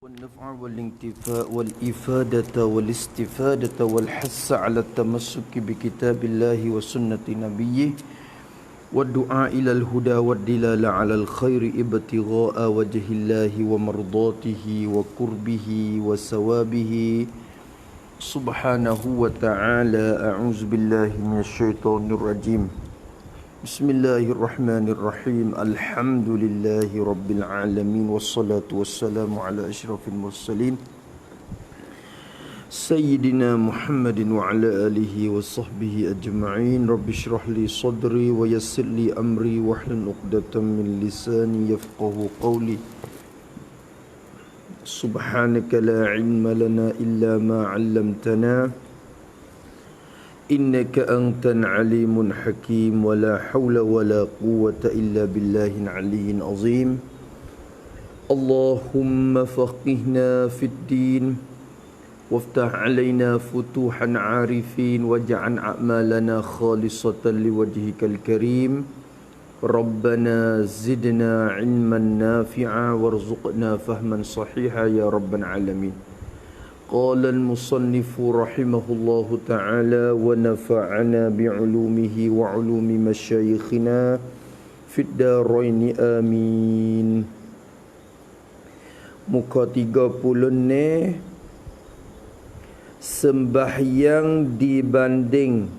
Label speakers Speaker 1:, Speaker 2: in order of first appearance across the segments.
Speaker 1: والنفع والانتفاء والإفادة والاستفادة والحث على التمسك بكتاب الله وسنة نبيه والدعاء إلى الهدى والدلالة على الخير ابتغاء وجه الله ومرضاته وقربه وثوابه سبحانه وتعالى. أعوذ بالله من الشيطان الرجيم. بسم الله الرحمن الرحيم. الحمد لله رب العالمين والصلاة والسلام على أشرف المرسلين سيدنا محمد وعلى آله وصحبه أجمعين. رب اشرح لي صدري ويسر لي أمري واحلل عقدة من لساني يفقه قولي. سبحانك لا علم لنا إلا ما علمتنا إنك أنت العليم الحكيم ولا حول ولا قوة إلا بالله العلي العظيم. اللهم فقهنا في الدين وافتح علينا فتوحا عارفين واجعل أعمالنا خالصة لوجهك الكريم. ربنا زدنا علما نافعا وارزقنا فهما صحيحا يا رب العالمين. قال المصنف رحمه الله تعالى ونفعنا بعلومه وعلوم مشايخنا في الدارين آمين. Muka 30 ni sembahyang dibanding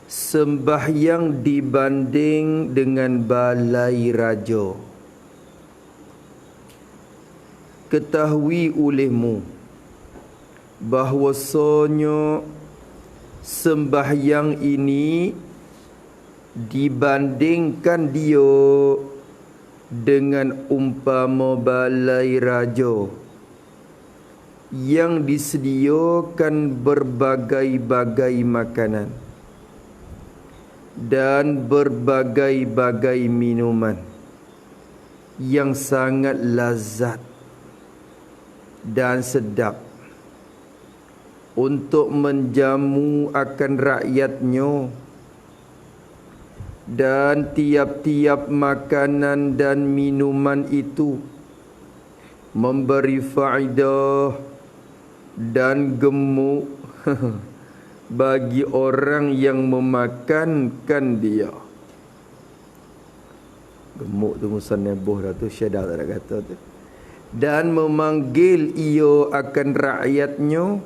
Speaker 1: sembahyang dibanding dengan balai raja. Ketahui olehmu bahwasanya sembahyang ini dibandingkan dia dengan umpama balai raja yang disediakan berbagai-bagai makanan dan berbagai-bagai minuman yang sangat lazat dan sedap untuk menjamu akan rakyatnya, dan tiap-tiap makanan dan minuman itu memberi faedah dan gemuk bagi orang yang memakankan dia. Gemuk tu musannabah dah tu, Syedal tak ada kata tu. Dan memanggil ia akan rakyatnya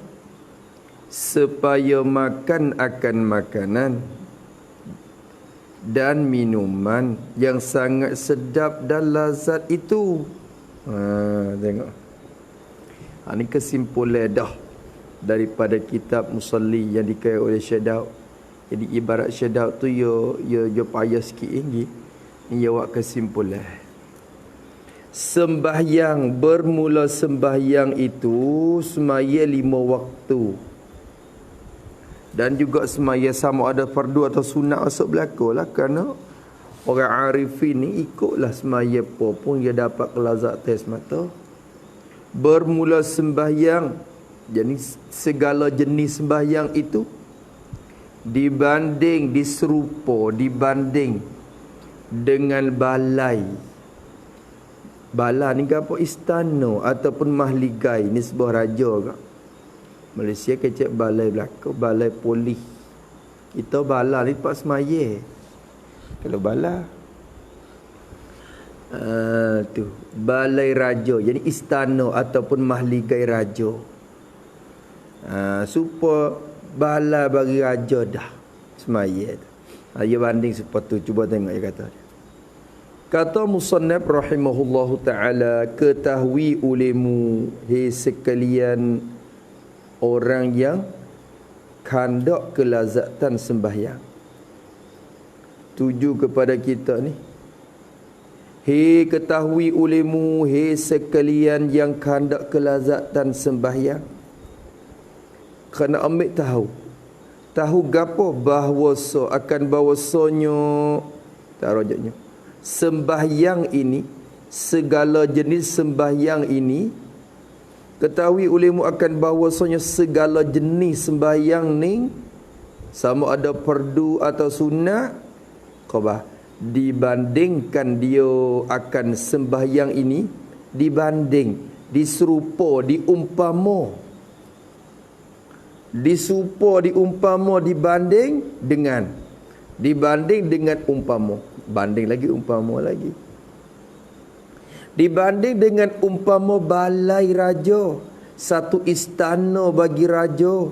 Speaker 1: supaya makan akan makanan dan minuman yang sangat sedap dan lazat itu. Tengok. Ini kesimpulan dah daripada kitab Musalli yang dikait oleh Syekh Daud. Jadi ibarat Syekh Daud tu dia payah sikit lagi. Ia buat kesimpulan. Sembahyang, bermula sembahyang itu semaya 5 waktu. Dan juga semaya sama ada fardu atau sunat masuk berlaku lah. Kerana orang arifin ni ikutlah semaya apa pun dia dapat kelazatan semata. Bermula sembahyang, jadi segala jenis sembahyang itu dibanding, diserupa, dibanding dengan balai. Bala ni apa? Istana ataupun mahligai. Ni sebuah raja ke. Malaysia kecek balai belaka, balai polis. Kita bala ni tempat semaya. Kalau bala tu balai raja, jadi istana ataupun mahligai raja. Supaya bala bagi raja dah semaya. Dia banding seperti tu. Cuba tengok dia kata. Kata musannaf rahimahullahu ta'ala, ketahui olehmu, hei sekalian orang yang kandak kelazatan sembahyang. Tuju kepada kita ni. Hei ketahui olehmu, hei sekalian yang kandak kelazatan sembahyang. Kerana ambil tahu. Tahu gapo bahwasa akan bahwasanya tak rujaknya. Sembahyang ini, segala jenis sembahyang ini, ketahui olehmu akan bahwasanya segala jenis sembahyang ni sama ada fardu atau sunat, dibandingkan dia akan sembahyang ini dibanding, diserupa, diumpama. Disupa, diumpama, dibanding dengan umpama. Banding lagi, umpama lagi. Dibanding dengan umpama balai raja, satu istana bagi raja,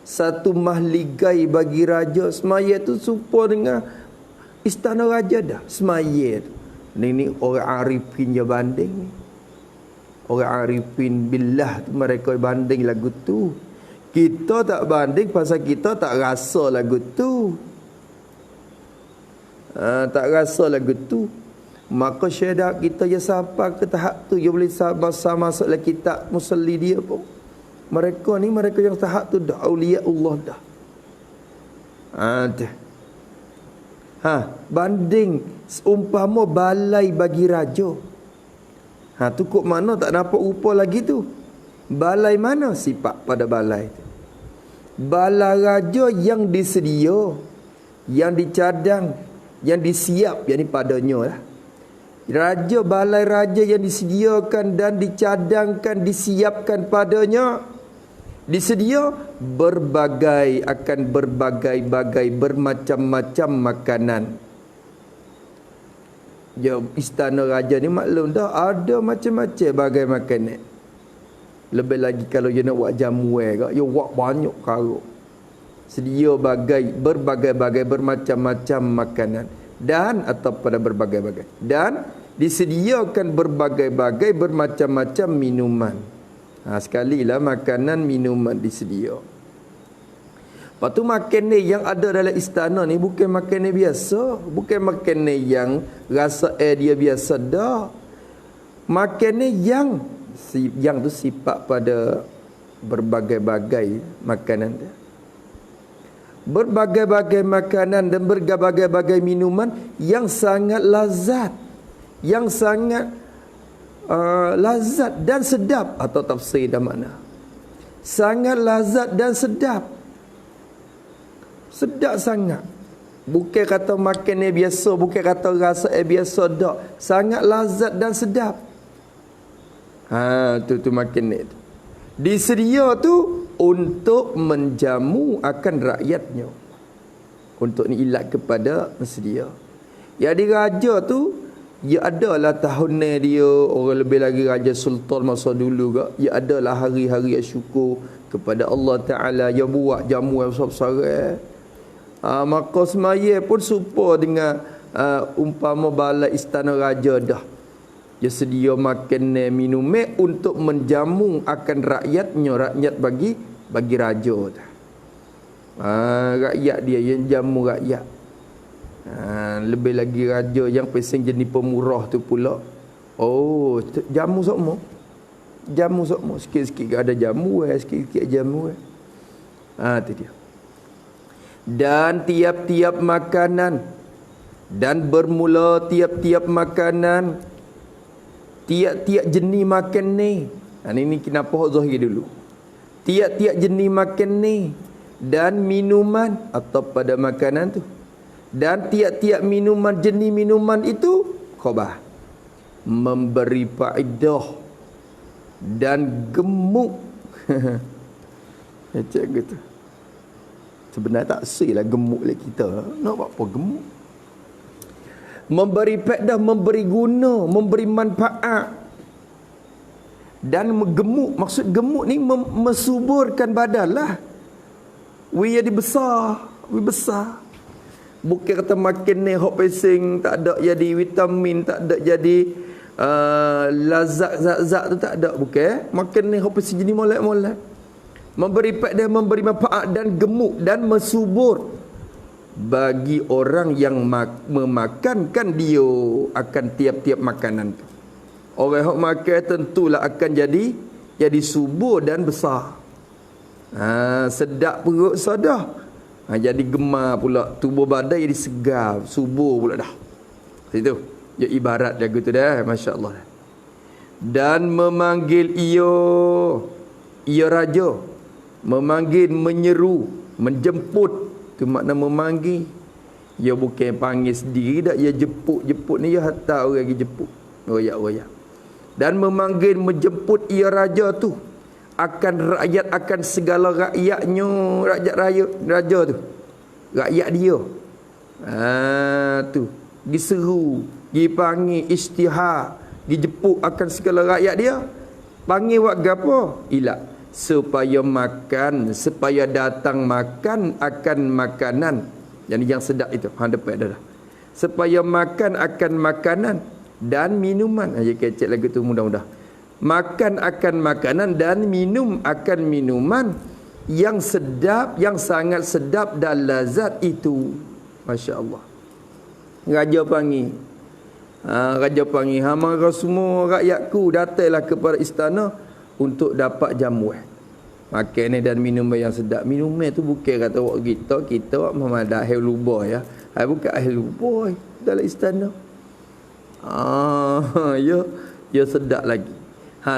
Speaker 1: satu mahligai bagi raja. Semaya tu serupa dengan istana raja dah. Semaya tu. Ni orang arifin je banding ni. Orang arifin billah tu mereka banding lagu tu. Kita tak banding pasal kita tak rasa lagu tu. Tak rasa lagu tu. Maka syahadat kita yang sampai ke tahap tu, dia boleh sama masuk dalam kitab musalli dia pun. Mereka yang tahap tu dah auliya Allah dah. Banding seumpama balai bagi raja. Tu kok mana tak nampak rupa lagi tu. Balai mana sifat pada balai tu? Balai raja yang disedia, yang dicadang, yang disiap, yang ni padanya lah. Raja, balai raja yang disediakan dan dicadangkan, disiapkan padanya. Disedia akan berbagai-bagai bermacam-macam makanan. Ya, istana raja ni maklum dah ada macam-macam bagai makanan. Lebih lagi kalau dia nak buat jamu ke, dia buat banyak karuk. Sedia berbagai-bagai bermacam-macam makanan dan atau pada berbagai-bagai. Dan disediakan berbagai-bagai bermacam-macam minuman. Sekalilah makanan minuman disedia. Lepas tu makanan yang ada dalam istana ni bukan makanan biasa, bukan makanan yang rasa dia biasa dah. Makanan yang tu sifat pada berbagai-bagai makanan dia. Berbagai-bagai makanan dan berbagai-bagai minuman yang sangat lazat, yang sangat lazat dan sedap, atau tafsir dah mana sangat lazat dan sedap. Sedap sangat. Bukan kata makan biasa, bukan kata rasa biasa dak. Sangat lazat dan sedap. Tu makan tu. Disedia tu untuk menjamu akan rakyatnya. Untuk ni ilat kepada sedia. Jadi raja tu, ya adalah tahun dia, orang lebih lagi raja sultan masa dulu ke, ya adalah hari-hari syukur kepada Allah Ta'ala. Ya buat jamu yang besar-besar. Maka semaya pun serupa dengan umpama balai istana raja dah. Dia sedia makan minum untuk menjamu akan rakyatnya, rakyat bagi raja dah. Rakyat dia yang jamu rakyat. Lebih lagi raja yang pesing jenis pemurah tu pula. Oh, jamu semua. Jamu semua. Sikit-sikit ada jamu, sikit-sikit jamu. Tu dia. Dan tiap-tiap makanan, dan bermula tiap-tiap makanan, tiap-tiap jenis makan ni. Ini kenapa Zahir dulu. Tiap-tiap jenis makan ni dan minuman atau pada makanan tu. Dan tiap-tiap minuman, jenis minuman itu khabah, memberi faedah dan gemuk. Macam gitu. Sebenarnya tak selah gemuk lah kita. Nak buat apa gemuk? Memberi faedah, memberi guna, memberi manfaat. Dan gemuk, maksud gemuk ni mensuburkan badan lah. Jadi besar, besar. Bukan kata makan ni hok pesing tak ada jadi vitamin, tak ada jadi lazat-zat tu tak ada, bukan. Makan ni hok pesing jadi molek-molek. Memberi faedah, memberi manfaat dan gemuk dan mensubur bagi orang yang memakankan dia akan tiap-tiap makanan tu. Orang yang makan tentulah akan jadi subur dan besar. Sedap perut sadah. Jadi gemar pula, tubuh badan jadi segar, subur pula dah. Itu ya ibarat dia gitu dah, masya-Allah. Dan memanggil ia raja, memanggil, menyeru, menjemput. Tu makna memanggil. Ia bukan panggil sendiri dak, ia jemput ni ia hantar orang pergi jemput. Royak-royak. dan memanggil menjemput ia raja tu akan rakyat, akan segala rakyatnya, rakyat raja tu, rakyat dia. Tu diseru, dipanggil istihar, dijemput akan segala rakyat dia. Panggil buat gapo? Ilah supaya makan, supaya datang makan akan makanan yang sedap itu. Hang depan dah. Supaya makan akan makanan dan minuman. Aja kecek lagu tu mudah-mudah. Makan akan makanan dan minum akan minuman yang sedap, yang sangat sedap dan lazat itu. Masya Allah. Raja panggil. Raja panggil, hamara semua rakyatku datanglah kepada istana untuk dapat jamuan. Makan dan minum yang sedap. Minuman tu bukan kata wak kita wak memadah ahli lubah ya. Bukan ahli lubah dalam istana. Ya sedap lagi.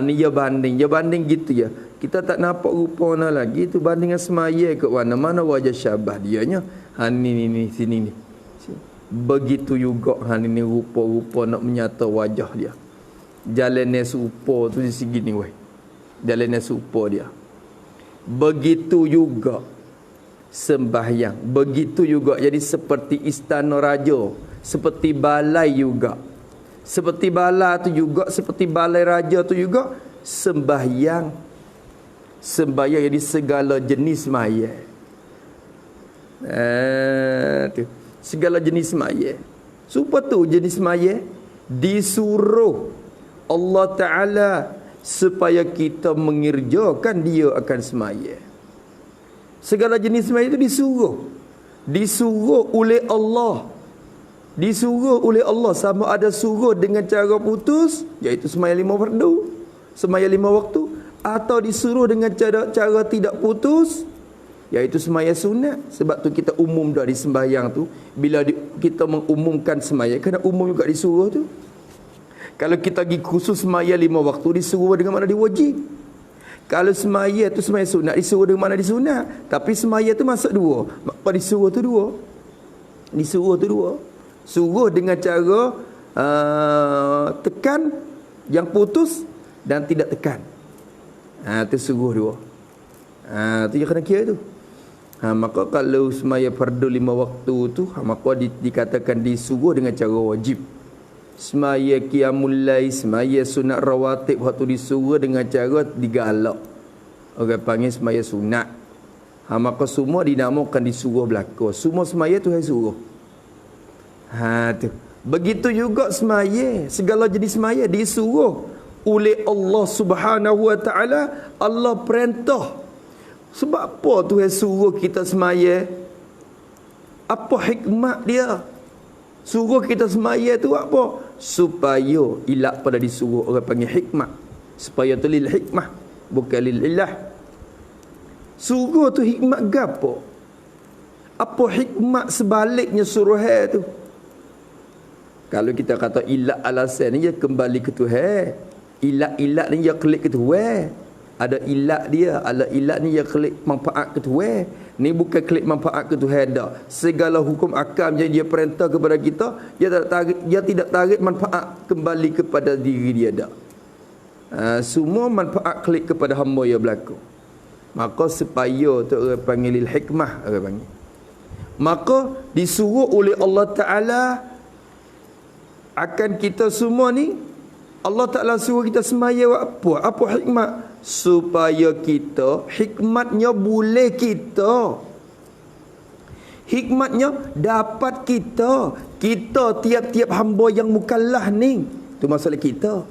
Speaker 1: Ni dia banding gitu ya. Kita tak nampak rupa mana lagi tu bandingan semaya ke mana wajah syabah dianya. Ni sini ni. Begitu juga ni rupa-rupa nak menyata wajah dia. Jalannya serupa tu di segini weh. Jalannya serupa dia. Begitu juga sembahyang. Begitu juga jadi seperti istana raja, seperti balai juga. Seperti balai tu juga, seperti balai raja tu juga sembahyang. Sembahyang jadi segala jenis maya. Tu segala jenis maya. Supaya tu jenis maya disuruh Allah Ta'ala supaya kita mengerjakan dia akan semaya. Segala jenis semaya itu disuruh oleh Allah. Disuruh oleh Allah, sama ada suruh dengan cara putus, iaitu semaya 5 fardu, semaya 5 waktu, atau disuruh dengan cara tidak putus, iaitu semaya sunat. Sebab tu kita umum dah di sembahyang tu. Bila kita mengumumkan semaya, kena umum juga disuruh tu. Kalau kita pergi khusus semaya 5 waktu, disuruh dengan mana diwajib. Kalau semaya tu semaya sunat, disuruh dengan mana disunat. Tapi semaya tu masuk 2. Maka disuruh tu 2. Disuruh tu 2. Suruh dengan cara tekan, yang putus dan tidak tekan. Tu suruh 2. Tu yang kena kira tu. Maka kalau semaya fardu 5 waktu tu, maka dikatakan disuruh dengan cara wajib. Semaya qiyamul lail, semaya sunat rawatib, waktu disuruh dengan cara digalak. Orang panggil semaya sunat. Maka semua dinamakan disuruh belaka. Semua semaya tu hai suruh. Tu. Begitu juga semaya, segala jenis semaya disuruh oleh Allah Subhanahu Wa Taala. Allah perintah. Sebab apa Tuhan suruh kita semaya? Apa hikmat dia? Suruh kita semaya tu apa? Supaya ilak pada disuruh, orang panggil hikmat. Supaya tu lil hikmah, bukan lil ilah. Suruh tu hikmat gapo? Apa hikmat sebaliknya suruh tu? Kalau kita kata ilak alasan ni dia kembali ke Tuhan. Ilak ni dia klik ke Tuhan. Ada ilak dia, ala ilak ni dia klik manfaat ke Tuhan. Ni bukan klik manfaat ke Tuhan dah. Segala hukum akam yang dia perintah kepada kita, dia tidak tarik manfaat kembali kepada diri dia dah. Semua manfaat klik kepada hamba yang berlaku. Maka supaya tu orang panggil hikmah, orang panggil. Maka disuruh oleh Allah Ta'ala akan kita semua ni. Allah Ta'ala suruh kita semaya apa? Apa hikmat? Supaya kita, hikmatnya boleh kita. Hikmatnya dapat kita. Kita tiap-tiap hamba yang mukallaf ni. Tu masalah kita.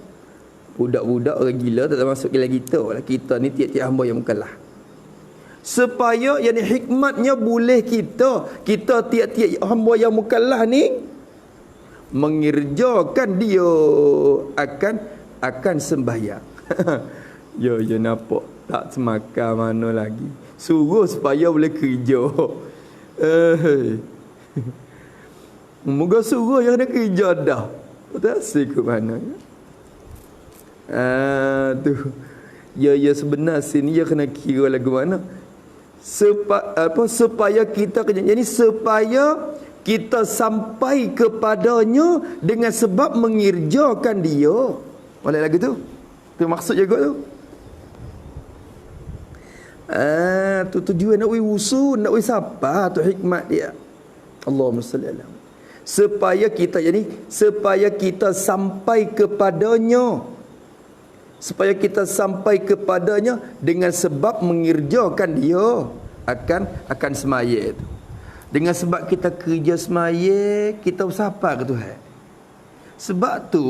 Speaker 1: Budak-budak orang gila tak masuk gila kita. Kita ni tiap-tiap hamba yang mukallaf. Supaya yang hikmatnya boleh kita. Kita tiap-tiap hamba yang mukallaf ni mengerjakan dia akan sembahyang. Yo nampak tak semakan mana lagi. Suruh supaya boleh kerja. Moga suruh yang nak kerja dah. Tak asik ke mana. Tu. Ya sebenar sini ya kena kira lagu mana. Supaya kita kerja. Jadi supaya kita sampai kepadanya dengan sebab mengerjakan dia. Boleh lagu tu? Tu maksud juga tu. Tu tujuan nak usul, nak siapa tu hikmat dia. Allahumma salli ala. Supaya kita sampai kepadanya. Supaya kita sampai kepadanya dengan sebab mengerjakan dia akan semaya itu. Dengan sebab kita kerja semaya, kita siapa ke Tuhan? Sebab tu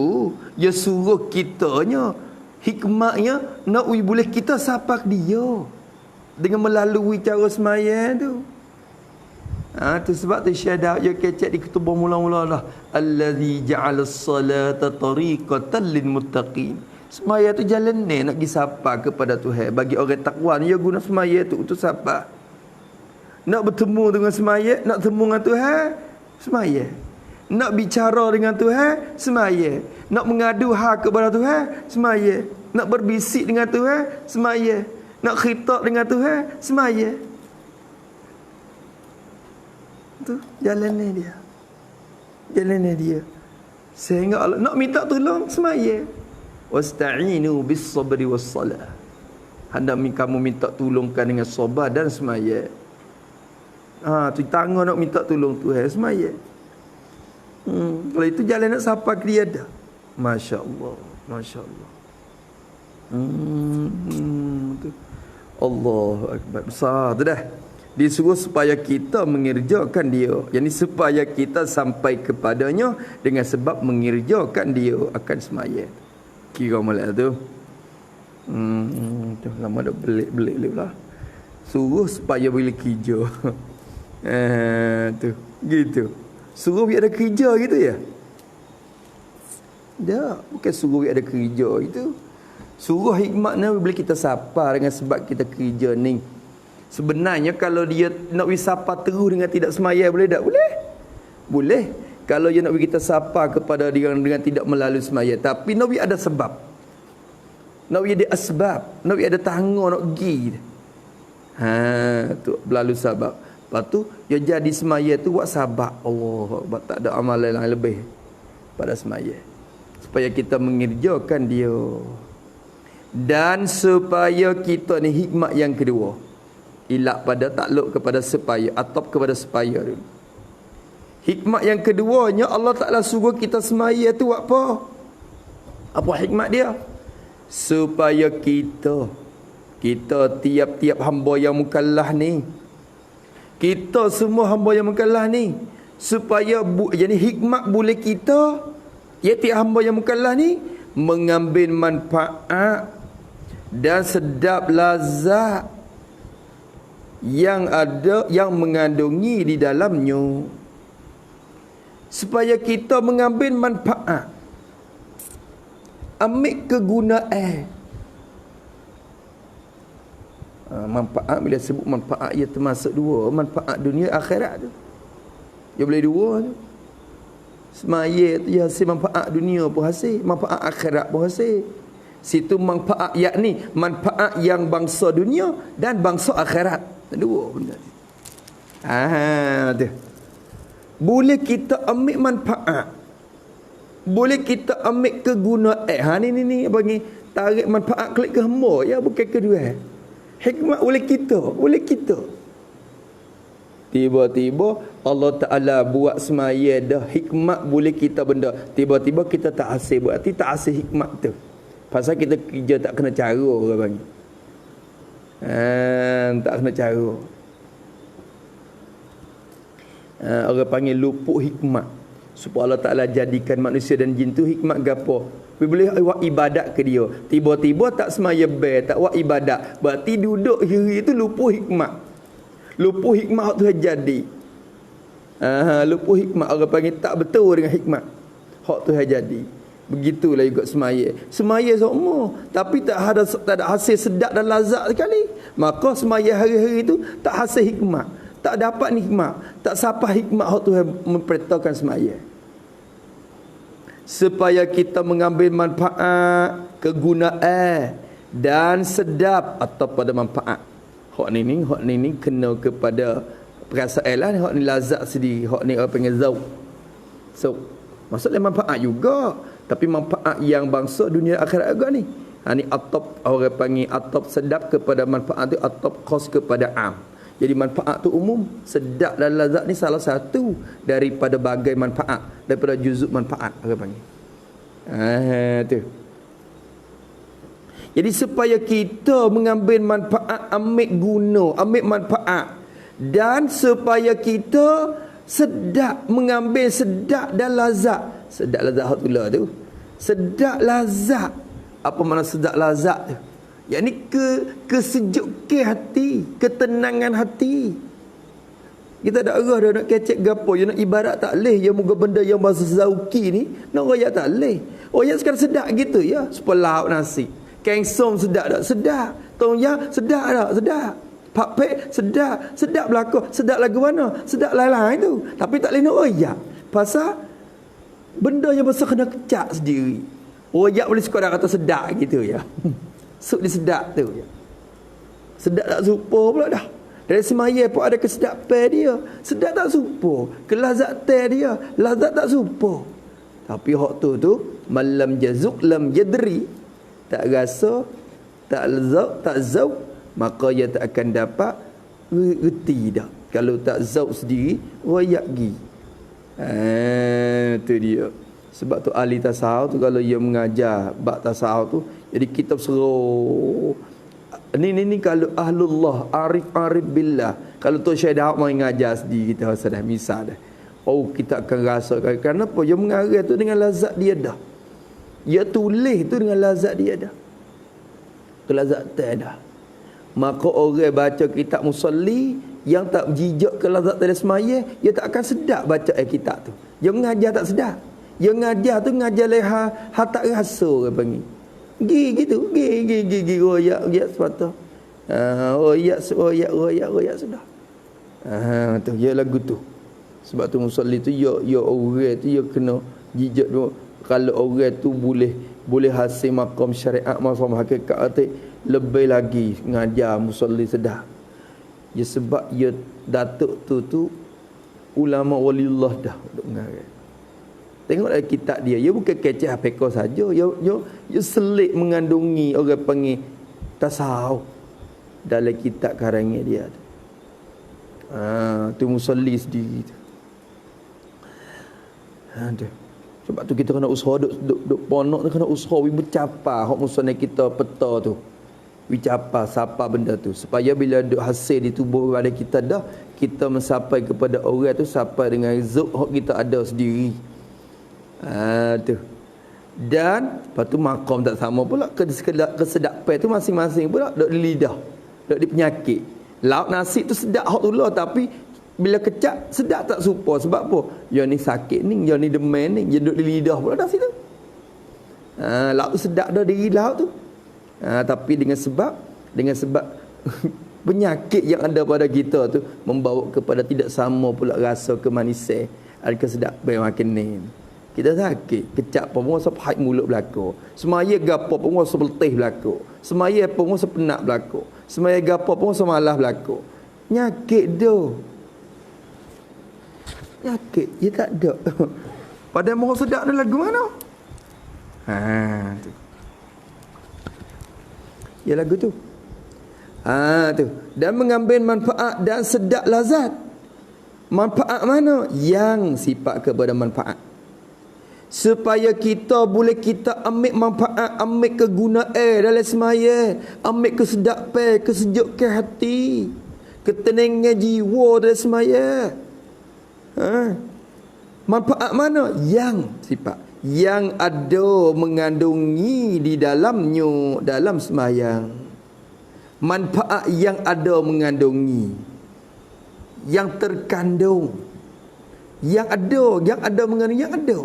Speaker 1: dia suruh kitanya, hikmatnya nak boleh kita sapa dia dengan melalui cara semaya tu. Tu sebab tu syahadat dia kecek di ketubah mula-mula lah, allazi ja'ala as-salata tariqatan lil muttaqin. Semaya tu jalan ni nak pergi sapa kepada Tuhan. Bagi orang takwa ni dia guna semaya tu untuk sapa. Nak bertemu dengan semaya, nak bertemu dengan Tuhan, semaya. Nak bicara dengan Tuhan, semaya. Nak mengadu hak kepada Tuhan, semaya. Nak berbisik dengan Tuhan, semaya. Nak khitab dengan Tuhan, semaya. Tu jalannya dia. Jalannya dia. Sehingga Allah nak minta tolong, semaya. Wasta'inu bis sabri was salah. Hendak kamu minta tolongkan dengan sabar dan semaya. Tu tangan nak minta tolong Tuhan, semaya. Kalau itu jalan nak sapa ke dia dah. Masya-Allah, masya-Allah. Allahu akbar. Besar tu dah. Disuruh supaya kita mengerjakan dia. Yani supaya kita sampai kepadanya dengan sebab mengerjakan dia akan semaya. Kira malam tu. Lama dah belik lah. Suruh supaya boleh kerja. Tu. Gitu. Suruh biar ada kerja gitu ya? Tak, bukan suruh biar ada kerja gitu. Suruh hikmatnya boleh kita sapa dengan sebab kita kerja ni. Sebenarnya kalau dia nak pergi sapa terus dengan tidak semaya, boleh tak? Boleh. Boleh. Kalau dia nak pergi kita sapa kepada dia dengan tidak melalui semaya. Tapi nak pergi ada sebab. Nak pergi ada asbab. Nak pergi ada tangga nak pergi. Tu melalui sebab. Lepas tu, dia jadi semaya tu buat sabar. Allah, tak ada amalan yang lebih pada semaya. Supaya kita mengerjakan dia. Dan supaya kita ni hikmat yang kedua. Ilak pada takluk kepada supaya atau kepada supaya dulu. Hikmat yang keduanya Allah Ta'ala suruh kita semaya tu buat apa? Apa hikmat dia? Supaya kita tiap-tiap hamba yang mukallaf ni, kita semua hamba yang mukallaf ni, supaya jadi hikmat boleh kita tiap hamba yang mukallaf ni mengambil manfaat dan sedap lazat yang ada, yang mengandungi di dalamnya. Supaya kita mengambil manfaat, ambil kegunaan. Manfaat, bila sebut manfaat, ia termasuk dua. Manfaat dunia akhirat tu, dia boleh dua tu. Semaya tu dia hasil manfaat dunia pun hasil, manfaat akhirat pun hasil. Situ manfaat, yakni manfaat yang bangsa dunia dan bangsa akhirat. Dua benda tu. Tu. Boleh kita ambil manfaat, boleh kita ambil kegunaan. Ni bagi tarik manfaat klik ke hamba ya, bukan kedua. Hikmat boleh kita. Tiba-tiba Allah Ta'ala buat semaya dah, hikmat boleh kita benda. Tiba-tiba kita tak hasil, berarti tak hasil hikmat tu. Pasal kita kerja tak kena cara orang panggil. Tak kena cara. Orang panggil luput hikmat. Supaya Allah Ta'ala jadikan manusia dan jin tu hikmat gapo. Boleh buat ibadat ke dia. Tiba-tiba tak semaya tak buat ibadat. Berarti duduk hari itu lupa hikmat. Lupa hikmat tu jadi. Lupa hikmat, orang panggil tak betul dengan hikmat. Hak tu jadi. Begitulah juga semaya. Semaya semua, tapi tak ada hasil sedap dan lazat sekali. Maka semaya hari-hari itu tak hasil hikmat. Tak dapat nikmat. Tak sampai hikmat hak tu memperintahkan semaya. Supaya kita mengambil manfaat, kegunaan dan sedap atau pada manfaat. Hak ni kena kepada perasaan lah. Hak ni lazat sendiri. Hak ni apa panggil zauk. So, maksudnya manfaat juga. Tapi manfaat yang bangsa dunia akhirat agak ni. Ni atop, orang panggil atop sedap kepada manfaat tu, atop khas kepada am. Jadi manfaat tu umum. Sedap dan lazat ni salah satu daripada bagai manfaat, daripada juzuk manfaat orang panggil. Tu. Jadi supaya kita mengambil manfaat, ambil guna, ambil manfaat, dan supaya kita sedap, mengambil sedap dan lazat. Sedap lazat hak tulah tu. Sedap lazat. Apa makna sedap lazat tu? Yakni kesejukan hati, ketenangan hati. Kita tak arah dah nak kecek gapo, yang nak ibarat tak leh, yang muka benda yang bahasa zauki ni, nak royak tak leh. Oh yang sekarang sedap gitu ya, sepelauk nasi. Kengsong sedap tak? Sedap. Tom yam sedap tak? Sedap. Pak pek sedap. Sedap belaka. Sedap lagu mana? Sedap lain-lain tu. Tapi tak boleh nak royak. Pasal benda yang besar kena kecak sendiri. Royak boleh sekadar kata sedap gitu ya. Sup dia sedap tu ya. Sedap tak serupa pula dah. Dari semaya pun ada kesedapan dia. Sedap tak serupa. Kelazatan dia. Lazat tak serupa. Tapi hak tu malam jazuk lam yadri, tak rasa, tak zauk, tak zauk, maka ia tak akan dapat reti dah. Kalau tak zauk sendiri, royak gi. Tu dia. Sebab tu ahli tasawuf tu kalau ia mengajar bab tasawuf tu, jadi kitab seru. Ni kalau ahlullah, arif billah. Kalau tu Syekh Dawud mau mengajar sendiri kita sudah misal dah. Oh, kita akan rasa. Kenapa? Dia mengarah tu dengan lazat dia dah. Dia tulis tu dengan lazat dia dah. Kelazatan dah. Maka orang baca kitab musalli yang tak jijak kelazatan dia semaya, dia tak akan sedap baca kitab tu. Dia mengajar tak sedap. Dia mengajar tu mengajar leha tak rasa orang panggil. Gi royak sepatah. Royak sudah. Tu dia lagu tu. Sebab tu musalli tu ya orang tu ya kena jijak tu. Kalau orang tu boleh hasil maqam syariat, maqam hakikat, lebih lagi ngajar musalli sedar. Ya sebab ya datuk tu ulama waliullah dah duk mengarang. Tengok dalam kitab dia, dia bukan keceh peko saja, dia selit mengandungi orang panggil tasawuf dalam kitab karangan dia tu. Tu musalli sendiri tu. Sebab tu kita kena usaha duk ponok tu, kena usaha bercapa hak musuh kita peta tu. Bercapa siapa benda tu supaya bila duk hasil di tubuh pada kita dah, kita mencapai kepada orang tu sampai dengan zuk hak kita ada sendiri. Tu. Dan lepas tu makom tak sama pula, kesedapan tu masing-masing pula duk di lidah, duk di penyakit. Lauk nasi tu sedap hak tu lah, tapi bila kecap sedap tak serupa. Sebab apa? Yang ni sakit ni, yang ni demam ni, dia duduk di lidah pula dah situ. Lauk tu sedap dah di lauk tu. Tapi dengan sebab penyakit yang ada pada kita tu membawa kepada tidak sama pula rasa kemanisan. Ada kesedapan makin ni. Kita sakit, kecap pun rasa pahit mulut belaka. Semaya gapo pun rasa beltih belaka. Semaya pun rasa penat belaka. Semaya gapo pun rasa malas belaka. Nyakit tu. Nyakit dia tak ada. Pada mahu sedap ni lagu mana? Tu. Ya lagu tu. Tu. Dan mengambil manfaat dan sedap lazat. Manfaat mana? Yang sifat kepada manfaat. Supaya kita boleh kita ambil manfaat, ambil kegunaan dalam semaya, ambil kesedapan, kesejukan hati, ketenangan jiwa dalam semaya. Manfaat mana? Yang sifat yang ada mengandungi di dalamnya dalam sembahyang. Manfaat yang ada mengandungi, yang terkandung, yang ada mengandungi, yang ada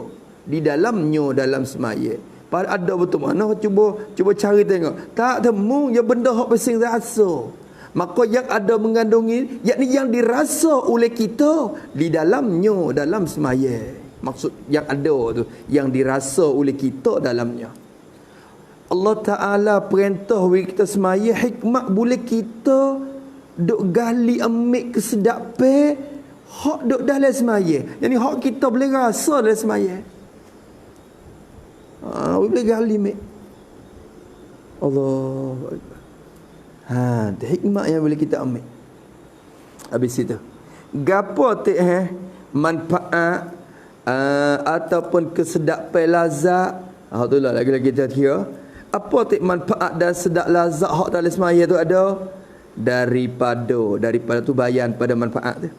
Speaker 1: di dalamnya dalam sembahyang. Pada ada betul mana? Cuba cari tengok. Tak temu ya benda hak pesing rasa. Maka yang ada mengandungi, yakni yang dirasa oleh kita di dalamnya dalam semaya. Maksud yang ada tu, yang dirasa oleh kita dalamnya. Allah Ta'ala perintah kita semaya, hikmat boleh kita duk gali ambil kesedapan hak duk dalam semaya. Yani hak kita boleh rasa dalam semaya. Boleh gali mek. Allah. Itu hikmah yang boleh kita ambil. Habis itu, gapo manfaat ataupun kesedapan lazat. Itulah lagi-lagi kita kira. Apa manfaat dan sedap lazat hak dalam semaya tu ada? Daripada tu bayan pada manfaat tu.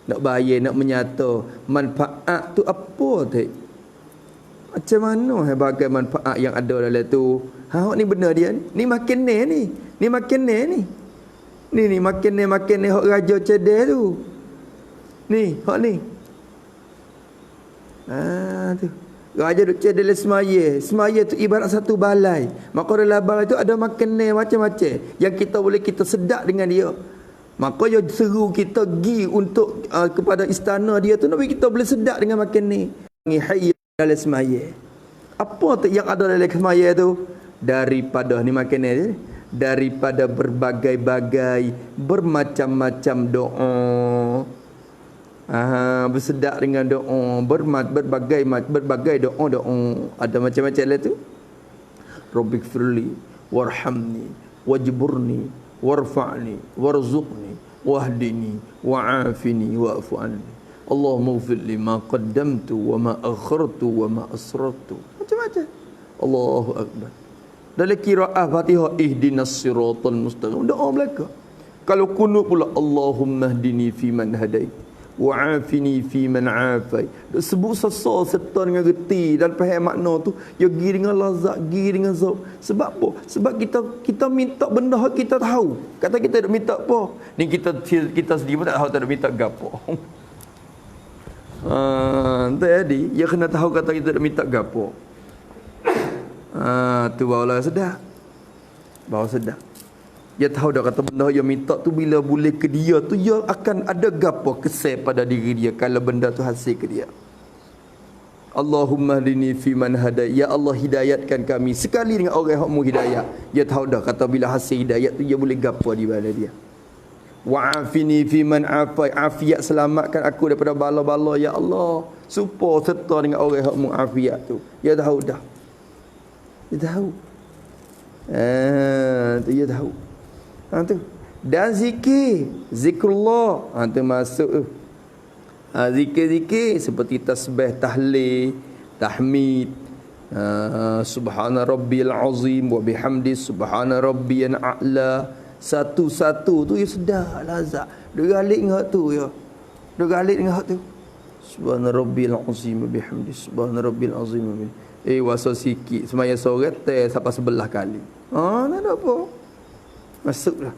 Speaker 1: Nak bayar, nak menyata. Manfaat tu apa macam mana bagai manfaat yang ada dalam tu? Ni benar dia ni. Ni makin ni. Ni makin ni. Ni makin ni hak raja cedek tu. Ni, hak ni. Tu. Raja duk cedek dalam semaya. Semaya tu ibarat satu balai. Maka dalam balai tu ada makin ni macam-macam. Yang kita sedap dengan dia. Maka dia seru kita pergi untuk kepada istana dia tu. Nabi kita boleh sedap dengan makin ni. Hayya dalam semaya. Apa tu yang ada dalam semaya tu? Daripada ni makin ni. Daripada berbagai-bagai bermacam-macam doa. Bersedap dengan doa, berbagai doa. Ada macam-macam lah tu. Rabbighfirli warhamni wajburni warfa'ni warzuqni wahdini wa'afini wa'fu anni. Allahumma ighfir li ma qaddamtu wa ma akhartu wa ma asrartu. Macam-macam. Allahu akbar. Dalam qiraah Fatihah ihdinas siratal mustaqim. Doa belaka. Kalau kunut pula Allahumma hdini fi man hadait wa'afini fi man afai. Sebut sesar serta dengan reti dan faham makna tu, ya gi dengan lazat, gi dengan zauq. Sebab apa? Sebab kita minta benda hak kita tahu. Kata kita nak minta apa? Ni kita sendiri pun tak tahu tak nak minta gapo. Tadi ya kena tahu kata kita nak minta gapo. Tu barulah sedap. Baru sedap. Dia tahu dah kata benda yang minta tu bila boleh ke dia tu, dia akan ada gapo kesal pada diri dia kalau benda tu hasil ke dia. Allahumma hdini fi man hadai. Ya Allah, hidayatkan kami sekali dengan orang yang mu hidayat. Dia tahu dah kata bila hasil hidayat tu dia boleh gapo di bala dia. Wa'afini fi man afai. Afiat, selamatkan aku daripada bala-bala ya Allah. Supaya serta dengan orang yang mu afiat tu. Dia tahu dah. Dia tahu. Dia tahu. Tu. Dan zikrullah. Tu masuk tu. Zikir-zikir seperti tasbih, tahlil, tahmid, subhana rabbiyal azim wa bihamdi subhana rabbiyal a'la. Satu-satu tu ya sedap lazat. Dia galik dengan tu ya. Dia galik dengan tu. Subhana rabbiyal azim wa bihamdi subhana rabbiyal azim wa bihamdi. Wasa sikit semaya sore sampai 11 kali. Tak ada apa. Masuklah.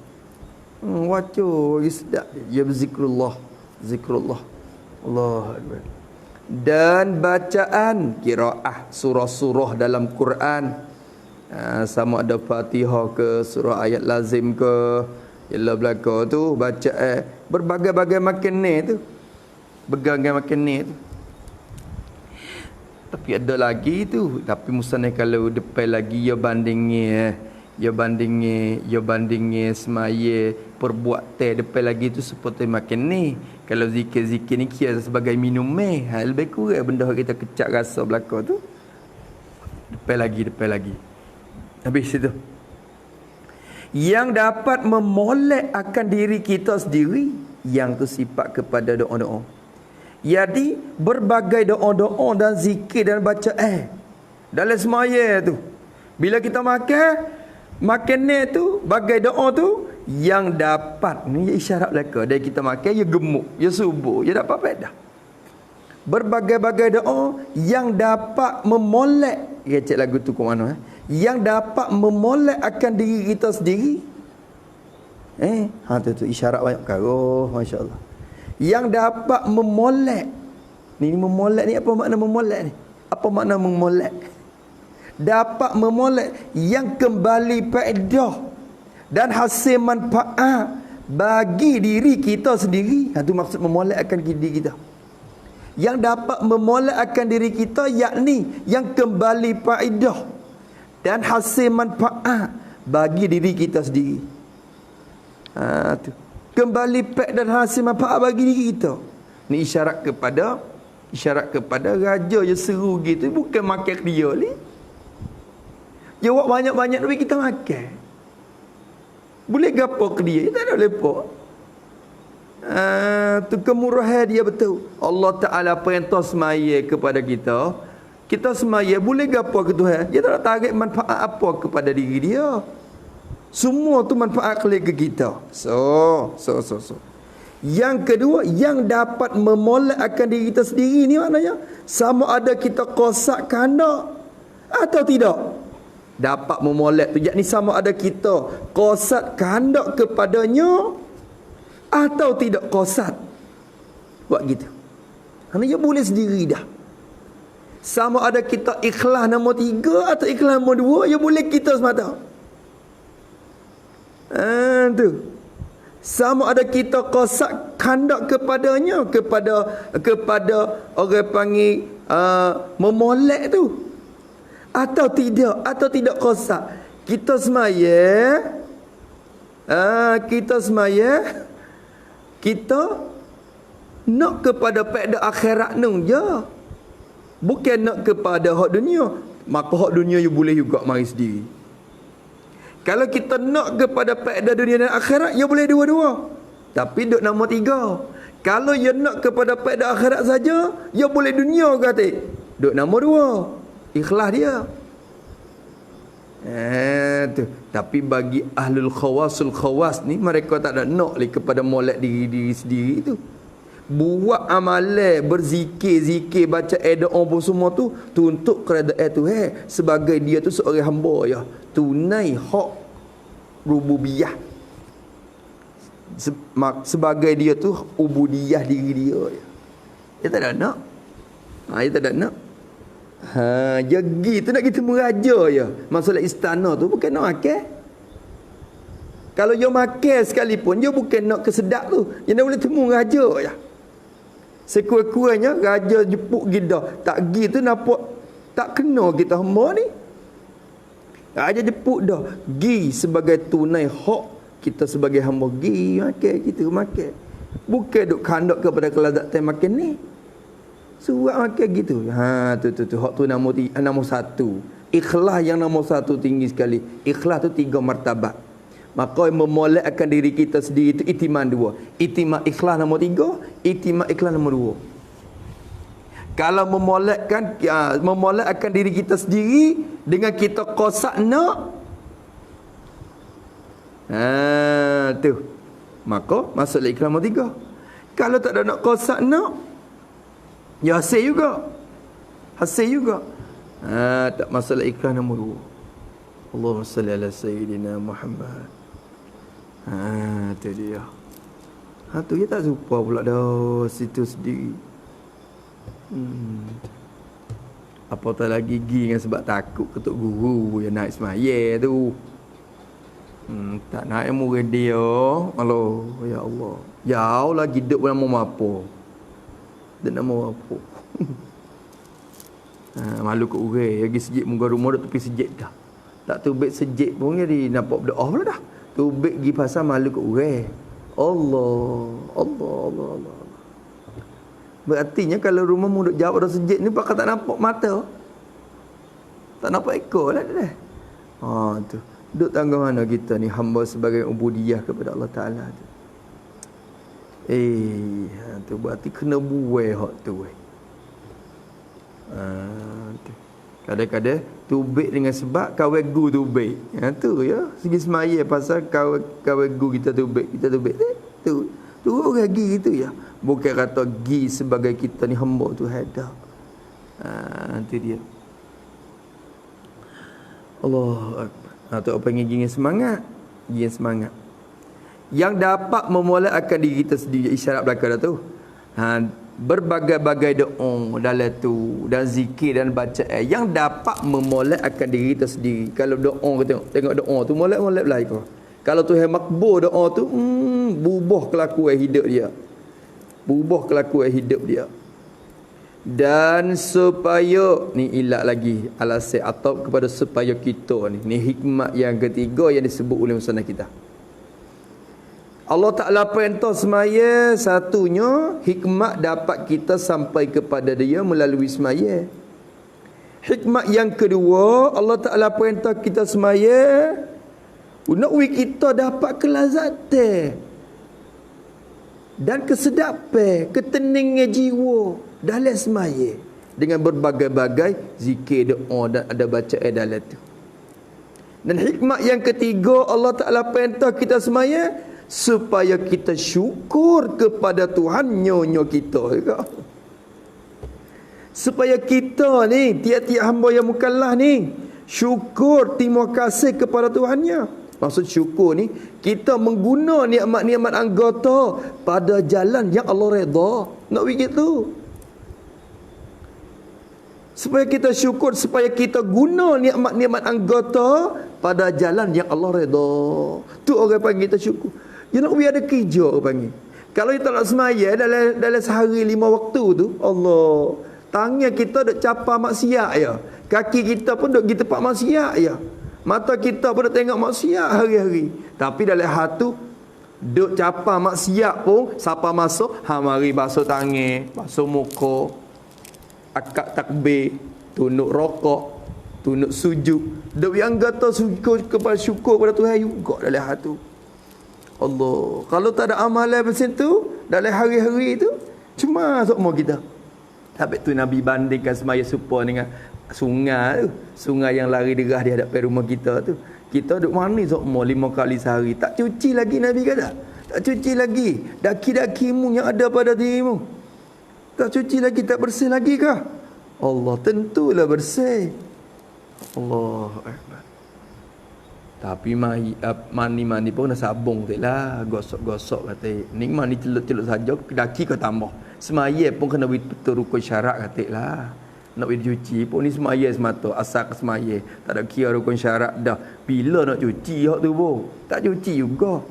Speaker 1: Wacu sedap dia berzikrullah. Zikrullah. Allahu akbar. Dan bacaan qiraah surah-surah dalam Quran. Sama ada Fatihah ke, surah ayat lazim ke, ialah belaka tu baca berbagai-bagai makan ni tu. Berbagai makan ni tu. Tapi ada lagi tu. Tapi musnah kalau depan lagi ya bandingnya semaya perbuatan depan lagi tu seperti makan ni. Kalau zikir-zikir ni kira sebagai minum lebih kurang benda kita kecak rasa belaka tu. Depan lagi. Habis itu. Yang dapat memolek akan diri kita sendiri, yang tu sifat kepada doa-doa. Jadi berbagai doa-doa dan zikir dan baca dalam semaya tu. Bila kita makan ni tu, bagai doa tu yang dapat ni isyarat belaka. Dari kita makan ya gemuk, ya subur, ya dapat faedah. Berbagai-bagai doa yang dapat memolek. Cek lagu tu ke mana yang dapat memolek akan diri kita sendiri. Tu isyarat banyak perkara, masya-Allah. Yang dapat memolek. Ni memolek ni apa makna memolek ni? Apa makna memolek? Dapat memolek yang kembali faedah dan hasil manfaat bagi diri kita sendiri. Itu maksud memolek akan diri kita. Yang dapat memolek akan diri kita yakni yang kembali faedah dan hasil manfaat bagi diri kita sendiri. Tu. Kembali faedah dan hasil manfaat bagi diri kita. Ni isyarat kepada raja yang seru gitu, bukan makan dia ni. Dia buat banyak-banyak duit kita makan. Boleh gapo ke dia? Tak ada lepak. Tu kemurahan dia betul. Allah Ta'ala perintah semaya kepada kita. Kita semaya boleh gapo ke Tuhan? Dia tak tarik manfaat apa kepada diri dia. Semua tu manfaat ke kita. So. Yang kedua, yang dapat memolek akan diri kita sendiri ni maknanya sama ada kita kosak kandak atau tidak. Dapat memolek tu yakni sama ada kita qasad kandak kepadanya atau tidak qasad. Buat gitu. Kerana dia boleh sendiri dah. Sama ada kita ikhlas nombor 3 atau ikhlas nombor 2, dia boleh kita semata. Tu. Sama ada kita qasad kandak kepadanya kepada orang panggil memolek tu. Atau tidak qasad. Kita semaya kita nak kepada pada akhirat nun je. Bukan nak kepada hak dunia. Maka hak dunia you boleh juga mari sendiri. Kalau kita nak kepada pada dunia dan akhirat, you boleh dua-dua. Tapi duk nombor 3. Kalau you nak kepada pada akhirat saja, you boleh dunia kata. Duk nombor 2. Ikhlas dia. Tu. Tapi bagi ahlul khawasul khawas ni, mereka tak ada nak lagi kepada molek diri sendiri tu. Buat amalan, berzikir, baca doa apa semua tu untuk keredaan Tuhan. Sebagai dia tu seorang hamba ya. Tunai hak rububiyah. Sebagai dia tu ubudiyah diri dia ya. Dia tak ada nak. Dia tak ada nak. Jagi tu nak kita meraja ya. Masalah istana tu bukan nak makan. Kalau dia makan sekalipun, dia bukan nak kesedap tu. Dia nak boleh temu raja ya. Sekurang-kurangnya raja jepuk gida. Tak gi tu nampak tak kena kita hamba ni. Raja jepuk dah. Gi sebagai tunai hak kita sebagai hamba. Gi makan kita makan. Bukan duk kandak kepada kelazatan makan ni. Surat makan gitu. Tu hak tu nombor 1. Ikhlas yang nombor 1 tinggi sekali. Ikhlas tu 3 martabat. Maka memolek akan diri kita sendiri itu itiman 2. Itiman ikhlas nombor 3, itiman ikhlas nombor 2. Kalau memolek akan diri kita sendiri dengan kita qasad nak. Tu. Maka masuk ikhlas nombor 3. Kalau tak ada nak qasad nak, ya hasil juga. Tak masalah ikhlas nombor 2. Allahumma salli ala sayyidina Muhammad. Tu dia. Tu dia tak suka pula dah situ sendiri. Apatah lagi gigi dengan sebab takut ketuk guru yang naik semaya tu. Tak naik murid dia. Allah, ya Allah. Jauh lagi duduk nama apa. Dan nama apa? Malu kat orang. Lagi sejik muka rumah duk tepi sejik dah. Tak tubik sejik pun jadi nampak berdoa pula dah. Tubik pergi pasal malu kat orang. Allah. Berartinya kalau rumah mu duk jawab dah sejik ni bakal tak nampak mata. Tak nampak ekor lah dah. Tu. Duk tangga mana kita ni hamba sebagai ubudiyah kepada Allah Ta'ala tu. Tu berarti kena buai hak tu. Kadang-kadang tubik dengan sebab kawan gu tubik. Tu ya. Segi semaya pasal kawan gu kita tubik tu. Tu orang gi gitu ya. Bukan kata gi sebagai kita ni hamba tu hadah. Tu dia. Allah Akbar. Tu apa yang semangat? Semangat. Yang dapat memolek akan diri kita sendiri. Isyarat belakang dah tu. Berbagai-bagai doa dalam tu. Dan zikir dan bacaan. Yang dapat memolek akan diri kita sendiri. Kalau doa kita tengok doa tu. Molek-molek belai kau. Kalau Tuhan makbul doa tu. Bubah kelakuan hidup dia. Dan supaya. Ni ilat lagi. Alasan atau kepada supaya kita ni. Ni hikmat yang ketiga yang disebut oleh musannaf kita. Allah Ta'ala perintah semaya. Satunya hikmat dapat kita sampai kepada dia melalui semaya. Hikmat yang kedua, Allah Ta'ala perintah kita semaya nak kita dapat kelazatan dan kesedapan, ketenangan jiwa dalam semaya dengan berbagai-bagai zikir, doa dan ada bacaan dalam tu. Dan hikmat yang ketiga, Allah Ta'ala perintah kita semaya supaya kita syukur kepada Tuhan nyonya kita. Supaya kita ni, tiap-tiap hamba yang mukallaf ni, syukur, terima kasih kepada Tuhannya. Maksud syukur ni, kita mengguna nikmat-nikmat anggota pada jalan yang Allah redha. Nak begitu. Supaya kita syukur, supaya kita guna nikmat-nikmat anggota pada jalan yang Allah redha. Tu orang panggil kita syukur. Dia nak ada kerja orang panggil. Kalau kita nak semaya dalam sehari 5 waktu tu, Allah, tangan kita duk capa maksiat ya. Kaki kita pun duk pergi tempat maksiat ya. Mata kita pun duk tengok maksiat hari-hari. Tapi dalam hati duk capa maksiat pun, siapa masuk, mari basuh tangan, basuh muka, akad takbir, tunuk rokok, tunuk sujud. Duk yang kata syukur kepada Tuhan juga dalam hati. Allah, kalau tak ada amalan macam tu dalam hari-hari tu, cuma semua kita. Habis tu Nabi bandingkan semaya serupa dengan sungai tu. Sungai yang lari derah di hadapan rumah kita tu. Kita duduk mandi semua 5 kali sehari. Tak cuci lagi Nabi kata. Tak cuci lagi. Daki-dakimu yang ada pada dirimu. Tak cuci lagi, tak bersih lagi kah? Allah, tentulah bersih. Allah Akbar. Tapi mandi pun dah sabung tu lah. Gosok-gosok kata. Ni mandi celup-celup saja, daki kau tambah. Semaya pun kena betul rukun syarat kata lah. Nak cuci pun ni semaya semata, asal ke semaya. Tak ada kira rukun syarat dah. Bila nak cuci hak tu pun? Tak cuci juga.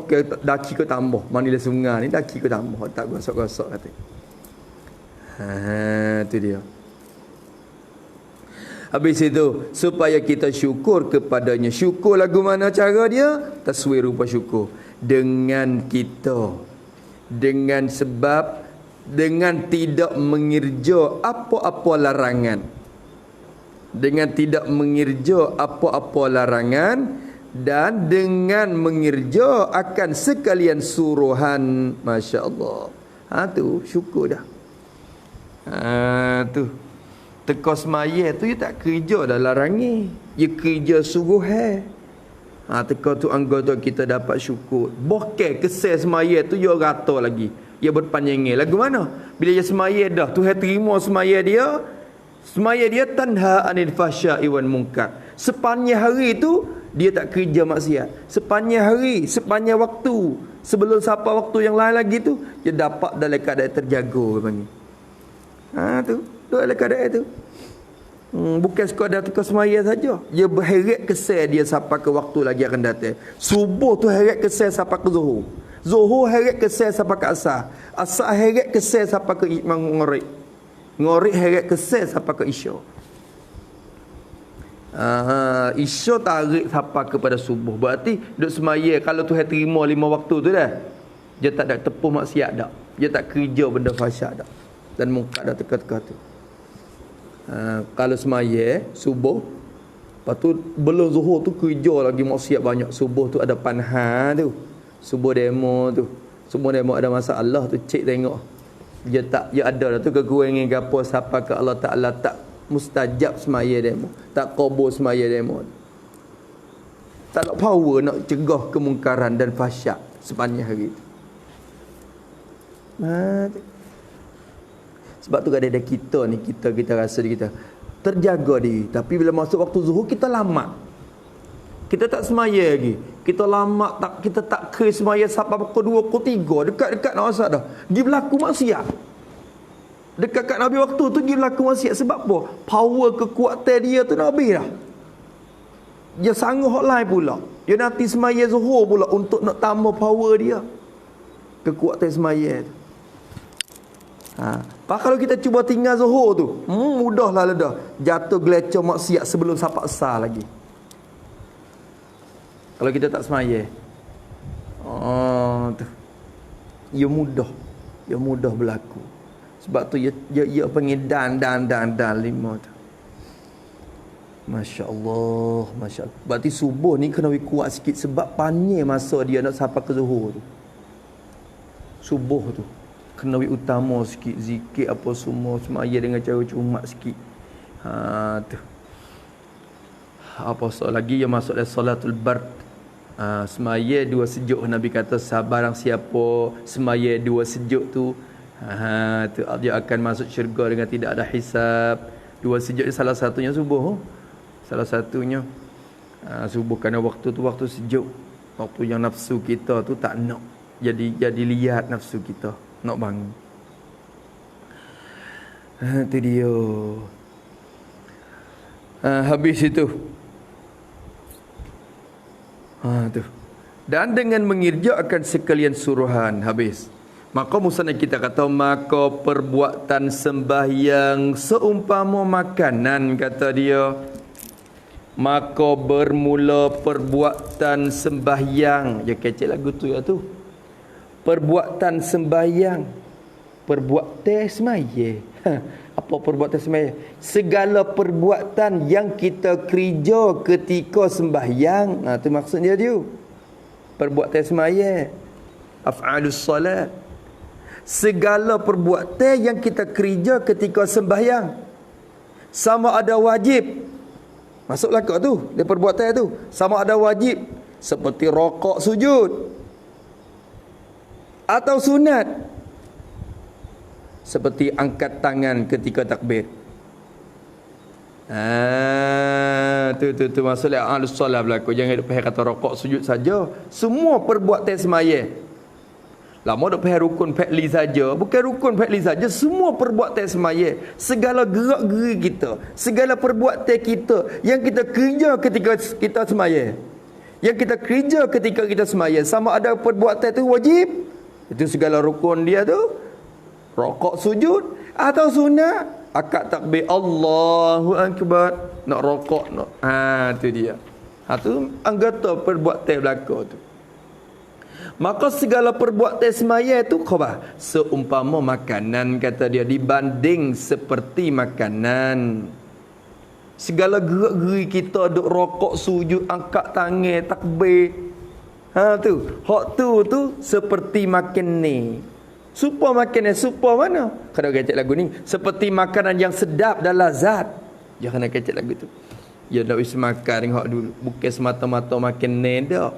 Speaker 1: Ke daki kau tambah. Mandilah sungai ni daki kau tambah. Tak gosok-gosok kata. Tu dia. Habis itu, supaya kita syukur kepadanya. Syukur lagu mana cara dia? Taswir rupa syukur. Dengan kita. Dengan sebab, dengan tidak mengirja apa-apa larangan. Dengan tidak mengirja apa-apa larangan. Dan dengan mengirja akan sekalian suruhan. Masya Allah. Tu syukur dah. Tu. Teka semaya tu dia tak kerja dah larangi. Dia kerja suruhan. Teka tu anggota kita dapat syukur. Bokeh kesel semaya tu dia rata lagi. Dia berpanjangnya. Lagu mana? Bila dia semaya dah, Tuhan terima semaya dia. Semaya dia tanha anil fahsya'i wal munkar. Sepanjang hari tu dia tak kerja maksiat. Sepanjang hari, sepanjang waktu, sebelum sampai waktu yang lain lagi tu, dia dapat dalam keadaan terjaga panggil. Tu, dalam keadaan tu. Bukan sekadar teka semaya saja. Dia berheret kesal dia sampai ke waktu lagi akan datang. Subuh tu heret kesal sampai ke zuhur. Zuhur heret kesal sampai ke asar. Asar heret kesal sampai ke Maghrib. Maghrib heret kesal sampai ke Isya. Isya tarik sampai kepada subuh. Berarti duk semaya kalau Tuhan terima 5 waktu tu dah. Dia tak ada tepuh maksiat dak. Dia tak kerja benda fahsyat dak. Dan mungkar dak teka-teka tu. Kalau semaya subuh, lepas tu belum zuhur tu kerja lagi maksiat banyak. Subuh tu ada panha tu. Subuh demo tu. Subuh demo ada masalah tu, cek tengok. Dia ada dah tu kekurangan gapo siapa ke Allah Taala tak mustajab semaya demo. Tak qabul semaya demo. Tak ada power nak cegah kemungkaran dan fahsyat sepanjang hari tu. Sebab tu kadang-kadang kita ni, kita rasa kita terjaga diri. Tapi bila masuk waktu zuhur, kita lama. Kita tak semaya lagi. Kita lama, kita tak kira semaya sampai pukul 2, pukul 3. Dekat-dekat nak asal dah. Dia berlaku maksiat. Dekat kat Nabi waktu tu, dia berlaku maksiat. Sebab apa? Power kekuatan dia tu nak habis dah. Dia sanggup hotline pula. Dia nanti semaya zuhur pula untuk nak tambah power dia. Kekuatan semaya tu. Pak kalau kita cuba tinggal zuhur tu, mudahlah ledah. Jatuh gelecor maksiat sebelum sampai asar lagi. Kalau kita tak semaya. Tu. Ia mudah berlaku. Sebab tu dia panggil dan 5 tu. Masya Allah, Masya Allah. Berarti subuh ni kena kuat sikit sebab panjang masa dia nak sampai ke zuhur tu. Subuh tu kena utama sikit, zikir apa semua, semaya dengan cara cumak sikit. Tu. Apa soal lagi yang masuk dalam salatul bard. Semaya 2 sejuk, Nabi kata sabarang siapa semaya 2 sejuk tu, tu dia akan masuk syurga dengan tidak ada hisab. 2 sejuk ni salah satunya subuh. Salah satunya subuh, kerana waktu tu waktu sejuk, waktu yang nafsu kita tu tak nak jadi lihat nafsu kita nak bangun. Tu dia. Habis itu. Tu. Dan dengan mengerjakan sekalian suruhan, habis. Maka musnad kita kata, maka perbuatan sembahyang seumpama makanan, kata dia. Maka bermula perbuatan sembahyang. Dia kecil lagu tu ya tu. Perbuatan sembahyang. Perbuatan semaya. Apa perbuatan semaya? Segala perbuatan yang kita kerja ketika sembahyang. Tu maksud dia tu. Perbuatan semaya. Af'alus salat. Segala perbuatan yang kita kerja ketika sembahyang. Sama ada wajib. Masuklah kat tu. Dia perbuatan tu. Sama ada wajib. Seperti rokok sujud. Atau sunat. Seperti angkat tangan ketika takbir. Tu masalah ahlus solat berlaku. Jangan duk faham kata rokok sujud saja. Semua perbuatan semaya. Lama duk faham rukun fi'li saja. Bukan rukun fi'li saja, semua perbuatan semaya. Segala gerak-geri kita, segala perbuatan kita yang kita kerja ketika kita semaya. Yang kita kerja ketika kita semaya, sama ada perbuatan itu wajib, itu segala rukun dia tu. Rokok sujud atau sunat, akad takbir Allahu akbar, nak rokok nak. Tu dia. Tu anggota perbuatan belaka tu. Maka segala perbuatan semaya tu khabar seumpama makanan, kata dia, dibanding seperti makanan. Segala gerak-geri kita duk rokok sujud, angkat tangan, takbir. Tu. Hak tu seperti makan ni. Supa makanan, supa mana? Kena kecek lagu ni. Seperti makanan yang sedap dan lazat. Jangan kena kecek lagu tu. Ya nak isi makan tengok dulu. Bukan semata-mata makan ni dah.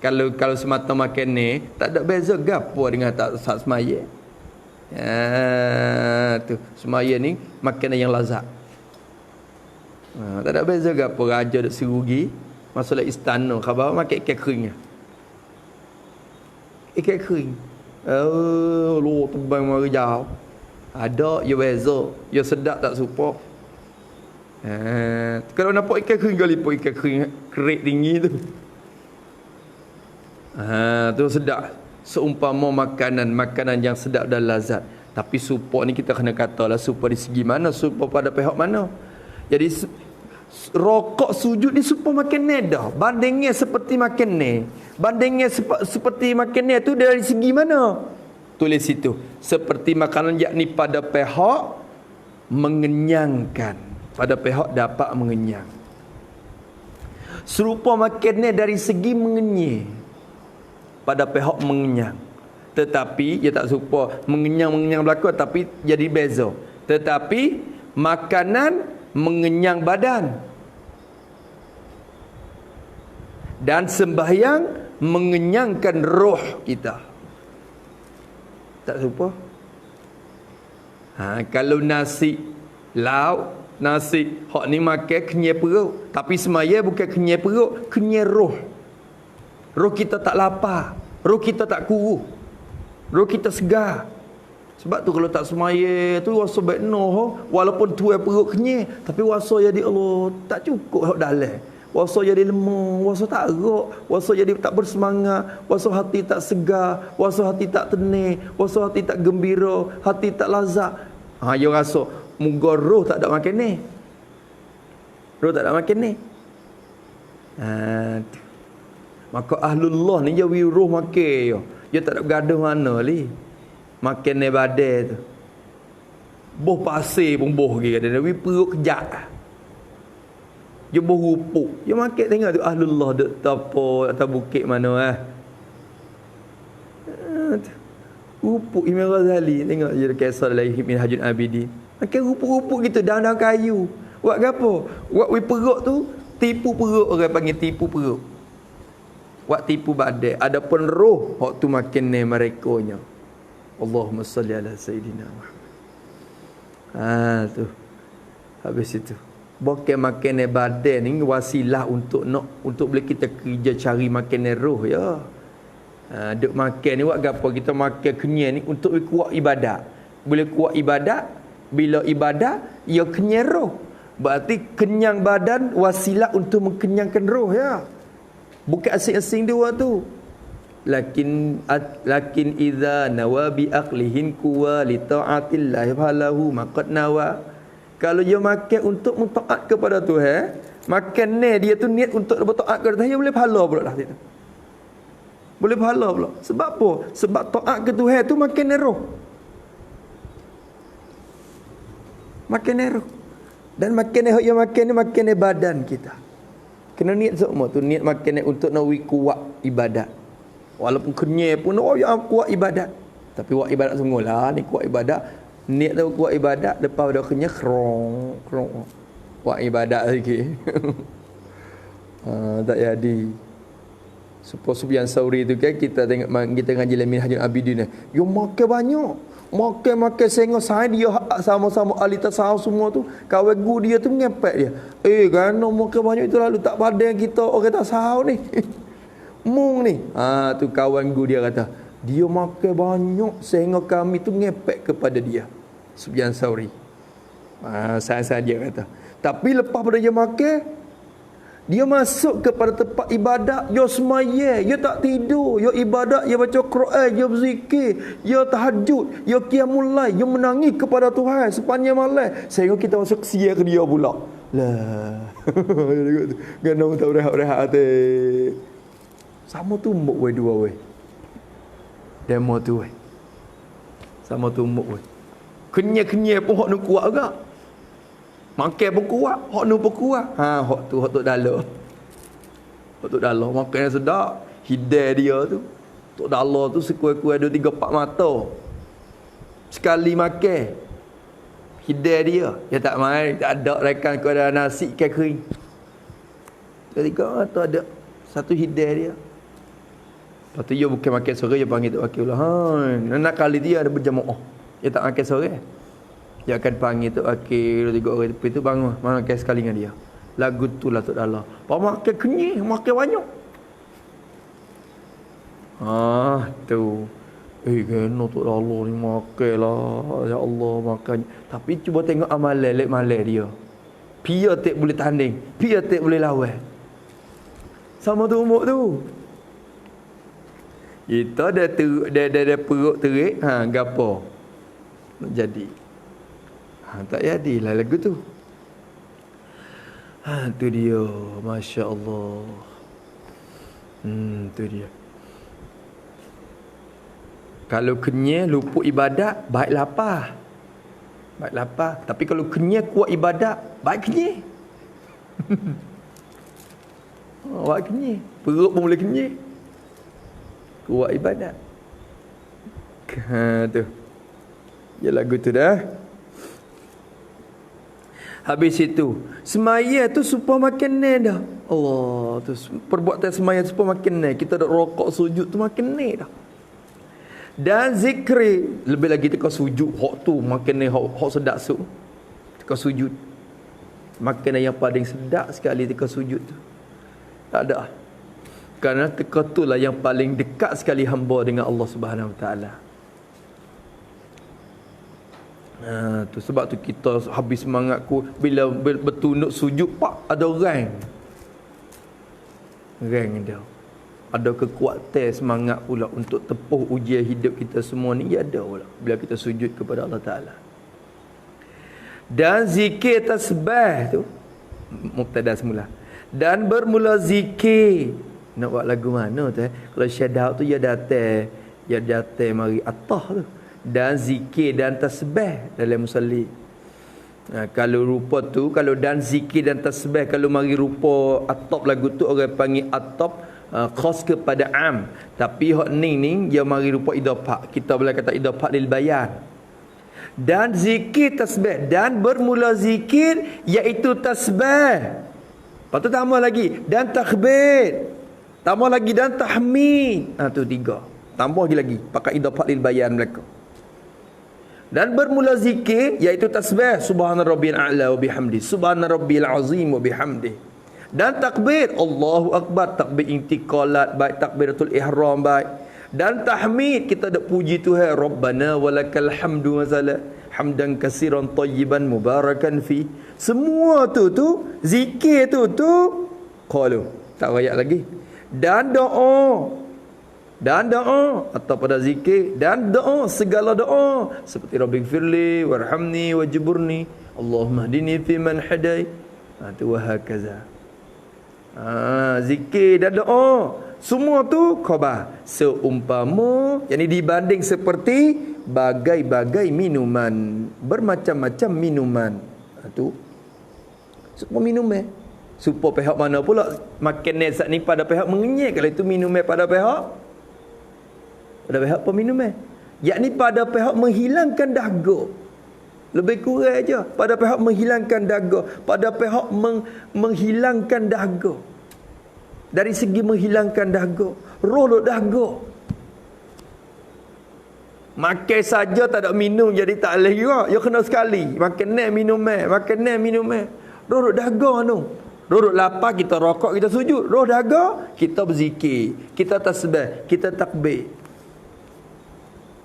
Speaker 1: Kalau semata makan ni, tak ada beza gapo dengan tak semaya. Tu. Semaya ni makanan yang lazat. Tak ada beza gapo. Raja duk serugi. Masuklah istana. Khabar makan ikan kering. Ikan kering. Lu tebang mari jauh. Ada ya beza, ya sedap tak serupa. Kalau nampak ikan kering kali pun ikan kering kerik tinggi tu. Tu sedap. Seumpama makanan yang sedap dan lazat. Tapi supa ni kita kena katalah supa di segi mana, supa pada pihak mana. Jadi rokok sujud ni supa makan ni dah. Bandingnya seperti makan ni. Bandingnya seperti makan ni tu dari segi mana? Tulis situ. Seperti makanan yakni pada pihak mengenyangkan. Pada pihak dapat mengenyang. Serupa makan ni dari segi mengenyih. Pada pihak mengenyang. Tetapi dia tak serupa mengenyang belaka, tapi jadi beza. Tetapi makanan mengenyang badan. Dan sembahyang mengenyangkan roh kita. Tak serupa. Kalau nasi lauk, nasi hak ni makan kenyai perut, tapi semaya bukan kenyai perut, kenyai roh. Roh kita tak lapar, roh kita tak kuruh, roh kita segar. Sebab tu kalau tak semaya tu rasa baik noh, walaupun tuai perut kenyai, tapi rasa jadi Allah tak cukup hak dalam. Rasa jadi lemah, rasa tak erak, rasa jadi tak bersemangat, rasa hati tak segar, rasa hati tak tenang, rasa hati tak gembira, hati tak lazat. Dia rasa moga roh tak ada makan ni. Roh tak ada makan ni. Maka ahlullah ni dia roh makan. Dia tak ada bergaduh mana li. Makan ni badai tu. Boh pasir pun boh lagi kadang tapi perut kejak. Dia boh rupuk. Dia makan tengok tu ahlullah duk apa atas bukit mana rupuk Imam Ghazali tengok je kisah dalam Minhajul Abidin. Makan rupuk-rupuk gitu daun-daun kayu. Buat gapo? Buat perut tu tipu perut, orang panggil tipu perut. Buat tipu badan. Adapun roh waktu makan ni merekanya. Allahumma salli ala Sayyidina Muhammad. Tu. Habis itu. Bukan makan badan ni wasilah untuk boleh kita kerja cari makan roh ya. Duk makan ni buat gapo? Kita makan kenyang ni untuk kuat ibadat. Boleh kuat ibadat, bila ibadat ia kenyang roh. Berarti kenyang badan wasilah untuk mengkenyangkan roh ya. Bukan asing-asing dua tu. Lakin idza nawa bi aqlihin kuwa li ta'atillah falahu maqad nawa. Kalau dia makan untuk mentaat kepada Tuhan, makan ni dia tu niat untuk bertaat kepada Tuhan, dia boleh pahala pula dah situ. Boleh pahala pula. Sebab apa? Sebab taat ke Tuhan tu makan roh. Makan roh. Dan makan yang makan ni makan badan kita. Kena niat semua tu, niat makan untuk nak kuat ibadat. Walaupun kenyang pun yang kuat ibadat. Tapi kuat ibadat semulalah ni kuat ibadat. Niat tu kuat ibadat, lepas dah kenyang krong. Kuat ibadat lagi. Tak jadi. Sufyan Sauri tu kan kita tengok kita ngaji dalam Minhajul Abidin ni. Yo makan banyak. Makan sengok saya dia sama-sama ahli tasawuf semua tu. Kawan guru dia tu ngepek dia. Kan makan banyak itu lalu tak padan kita orang tasawuf ni. Mung ni. Tu kawan guru dia kata, dia makan banyak sehingga kami tu ngepek kepada dia. Sufyan Sauri. Saya dia kata. Tapi lepas pada dia makan, dia masuk kepada tempat ibadat, dia semaya, dia tak tidur, dia ibadat, dia baca Quran, dia berzikir, dia tahajud, dia qiyamul lail, dia menangis kepada Tuhan sepanjang malam. Sehingga kita masuk sia ke dia pula. Lah. Ganong tak rehat-rehat hati. Sama tumbuk we dua we. Demo tu we. Sama tumbuk we. Kenyai-kenyai pun hok nu kuat juga. Makan pun kuat, hok nu pun kuat. Hok tu dalam. Hok tu dalam makan sedap. Hidai dia tu. Tok dalam tu sekuai-kuai ada 3-4 mata. Sekali makan. Hidai dia. Dia tak main, tak ada rekan kau ada nasi ikan kering. Ketiga tu ada satu hidai dia. Lepas tu dia bukan makan sore, dia panggil Tok Wakil pula. Nak kali dia ada berjamaah. Dia tak makan sore. Dia akan panggil Tok Wakil, 3 orang tepi tu bangun. Makan sekali dengan dia. Lagu tu lah Tok Dalah. Pak makan kenyih, makan banyak. Tu. Kena Tok Dalah ni makan lah. Ya Allah makan. Tapi cuba tengok amalan lek malai dia. Pia tak boleh tanding. Pia tak boleh lawan. Sama tu umur tu. Kita dah perut terik. Gapo? Jadi. Tak jadilah lagu tu. Tu dia. Masya Allah. Tu dia. Kalau kenyang luput ibadat, baik lapar. Baik lapar. Tapi kalau kenyang kuat ibadat, baik kenyang. Baik kenyang. Perut pun boleh kenyang. Kuat ibadat. Tu. Ya lagu tu dah. Habis itu semaya tu supaya makan ni dah. Allah tu perbuatan semaya supaya makan ni. Kita dah rokok sujud tu makan ni dah. Dan zikri lebih lagi tika sujud hok tu makan ni hok sedap su. Tika sujud. Makan yang paling sedap sekali tika sujud tu. Tak ada. Kerana tika tu lah yang paling dekat sekali hamba dengan Allah Subhanahu Wa Taala. Tu sebab tu kita habis semangatku bila bertunduk sujud pak ada rang dia ada kekuatan semangat pula untuk tepuh ujian hidup kita semua ni ada pula bila kita sujud kepada Allah Ta'ala. Dan zikir tasbih tu mubtada semula dan bermula zikir. Nak buat lagu mana tu kalau syadah tu dia datang mari atah tu. dan zikir dan tasbih dalam musalli. Kalau rupa tu, kalau dan zikir dan tasbih, kalau mari rupa atop lagu tu orang panggil atop khas kepada am. Tapi hak ni dia mari rupa idafah. Kita boleh kata idafah lil bayan. Dan zikir tasbih, dan bermula zikir iaitu tasbih. Lepas tu tambah lagi dan takbir. Tambah lagi dan tahmid. Tu 3. Tambah lagi pakai idafah lil bayan mereka. Dan bermula zikir iaitu tasbih, subhana rabbiyal a'la wa bihamdi, subhana rabbiyal azim wa bihamdi. Dan takbir, Allahu akbar, takbir intiqalat baik, takbiratul ihram baik. Dan tahmid, kita dak puji Tuhan, rabbana walakal hamdu mazala hamdan katsiran tayyiban mubarakan fi. Semua tu zikir tu qalu, tak royak lagi. Dan doa atau pada zikir dan doa, segala doa seperti rabbighfirli warhamni wajburni Allahumma hdini fi man hadai, tu wahakaza. Zikir dan doa semua tu khabar seumpama, yakni dibanding seperti bagai-bagai minuman, bermacam-macam minuman. Tu semua minum supaya pihak mana pula makan saat ni pada pihak mengenyek, kalau itu minum pada pihak peminum yakni pada pihak menghilangkan dahaga. Lebih kurang aja pada pihak menghilangkan dahaga, pada pihak menghilangkan dahaga. Dari segi menghilangkan dahaga, roh duk dahaga. Makan saja tak ada minum jadi tak boleh juga. Ya kena sekali. Makan minum. Roh duk dahaga tu. Roh duk lapar, kita rokok, kita sujud. Roh dahaga, kita berzikir, kita tasbih, kita takbir.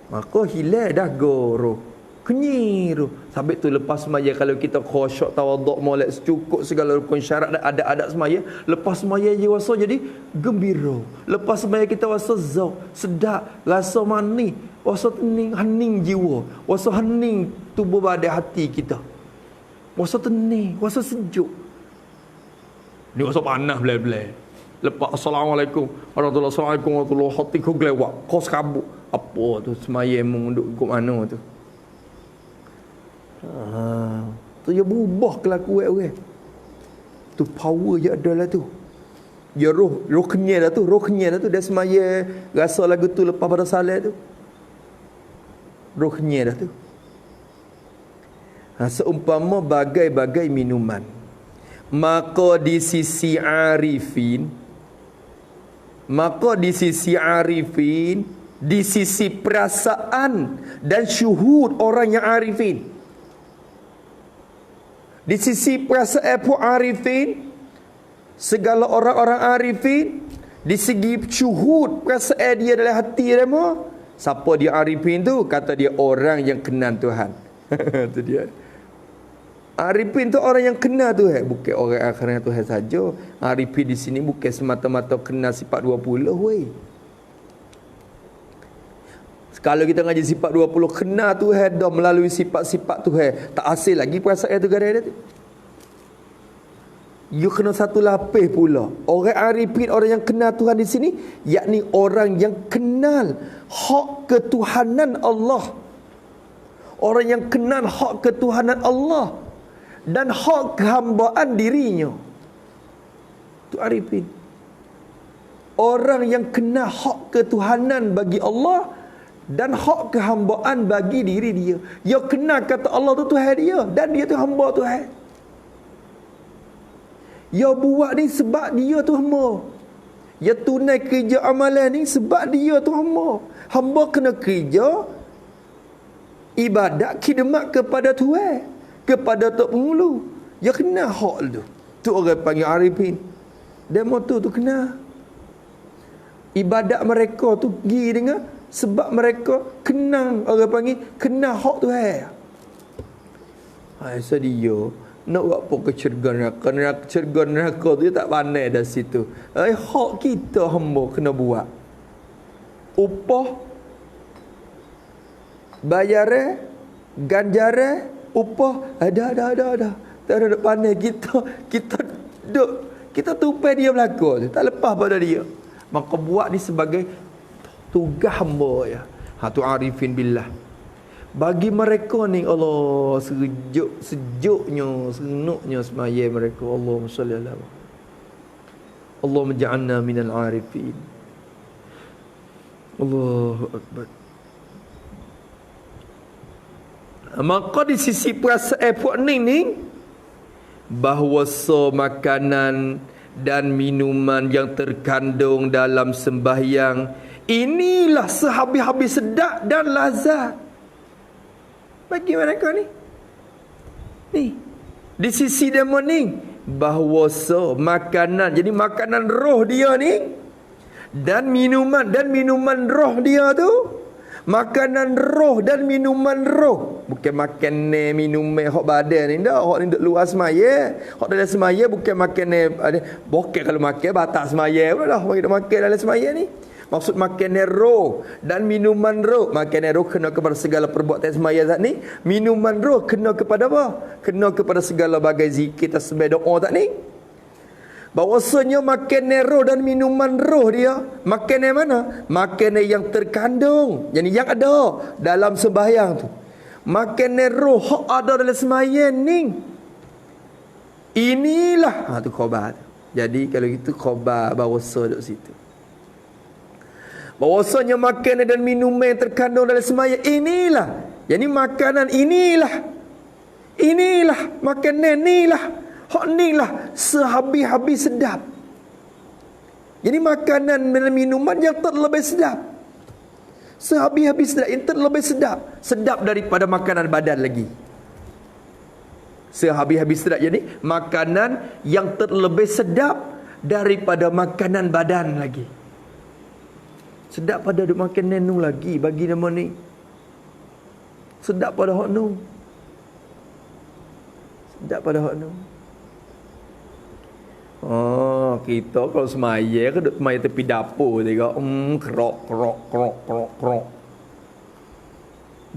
Speaker 1: Maka hilang dahaga roh, kenyir roh. Sampai tu lepas semaya, kalau kita khusyuk, tawaduk, molek secukup segala rukun syarat dan adat-adat semaya, lepas semaya je rasa jadi gembira. Lepas semaya kita rasa zauq, sedap, rasa manis, rasa hening jiwa, rasa hening tubuh badan hati kita, rasa tenang, rasa sejuk. Ni rasa panas belai-belai. Lepas assalamualaikum warahmatullahi hati kau gelewak, kau sekabut. Apa tu semayang mengunduk ikut mana tu? Tu dia berubah kelakuan orang. Tu power je ada lah tu. Dia roh kenyal dah tu, dia semayang rasa lagu tu lepas pada salat tu. Roh kenyal dah tu. Seumpama bagai-bagai minuman. Maka di sisi arifin, di sisi perasaan dan syuhud orang yang arifin, di sisi perasaan pun arifin, segala orang-orang arifin, di segi syuhud perasaan dia dalam hati dia mau, siapa dia arifin tu? Kata dia orang yang kenal Tuhan. Itu dia. Arifin tu orang yang kenal Tuhan, bukan orang akhirat Tuhan saja. Arifin di sini bukan semata-mata kenal sifat 20 weh. Kalau kita ngaji sifat 20, kenal Tuhan dah melalui sifat-sifat Tuhan, tak hasil lagi perasaan tu gara-gara tu. You kena satu lapis pula. Orang arifin, orang yang kenal Tuhan di sini, yakni orang yang kenal hak ketuhanan Allah. Orang yang kenal hak ketuhanan Allah dan hak kehambaan dirinya. Tu arifin. Orang yang kenal hak ketuhanan bagi Allah dan hak kehambaan bagi diri dia. Dia kenal kata Allah tu Tuhan dia dan dia tu hamba Tuhan. Dia buat ni sebab dia tu hamba. Dia tunai kerja amalan ni sebab dia tu hamba. Hamba kena kerja ibadat khidmat kepada Tuhan, kepada Tok Penghulu. Dia kenal hak tu. Tu orang panggil arifin. Demo tu kenal. Ibadat mereka tu pergi dengan sebab mereka kenal, orang panggil kenal hak Tuhan. Saya dia nak buat apa kecergan neraka tu dia tak pandai dah situ. Hak kita hamba kena buat. Upah, bayaran, ganjaran, upah ada. Tak ada pandai kita tupai dia belaka tu, tak lepas pada dia. Maka buat ni sebagai tugas hamba ya. Tu arifin billah. Bagi mereka ni Allah sejuknya, serenuknya semaya mereka. Allahumma salli ala Muhammad. Allahumma ja'alna minal arifin. Allahu akbar. Maka di sisi perasaan puak ni bahawa makanan dan minuman yang terkandung dalam sembahyang inilah sehabis-habis sedap dan lazat bagi mereka ni. Di sisi demo ni bahawa makanan, jadi makanan roh dia ni dan minuman roh dia tu, makanan roh dan minuman roh, bukan makan minuman hok badan ni dah, hok ni duk luar semaya, hok dalam semaya bukan makan bokek. Kalau makan batak semaya pula dah bagi makan dalam semaya ni. Maksud makan roh dan minuman roh. Makan roh kena kepada segala perbuatan semaya tak ni. Minuman roh kena kepada apa? Kena kepada segala bagai zikir, tasbih, doa tak ni. Bahawasanya makan roh dan minuman roh dia, makan mana? Makan yang terkandung, yani yang ada dalam sembahyang tu. Makan roh hak ada dalam sembahyang ni. Inilah tu khabar. Jadi kalau itu khabar bahawasa duk situ. Bahawasanya makanan dan minuman yang terkandung dalam sembahyang inilah, yani makanan inilah makanan inilah, hak inilah sehabis-habis sedap. Jadi makanan dan minuman yang terlebih sedap, sehabis-habis sedap, yang terlebih sedap, sedap daripada makanan badan lagi. Sehabis-habis sedap, jadi makanan yang terlebih sedap daripada makanan badan lagi. Sedap pada duk makan nenu lagi bagi nama ni. Sedap pada hak nu. Sedap pada hak nu. Kita kalau semaya ke duk semaya tepi dapur tengok kerok.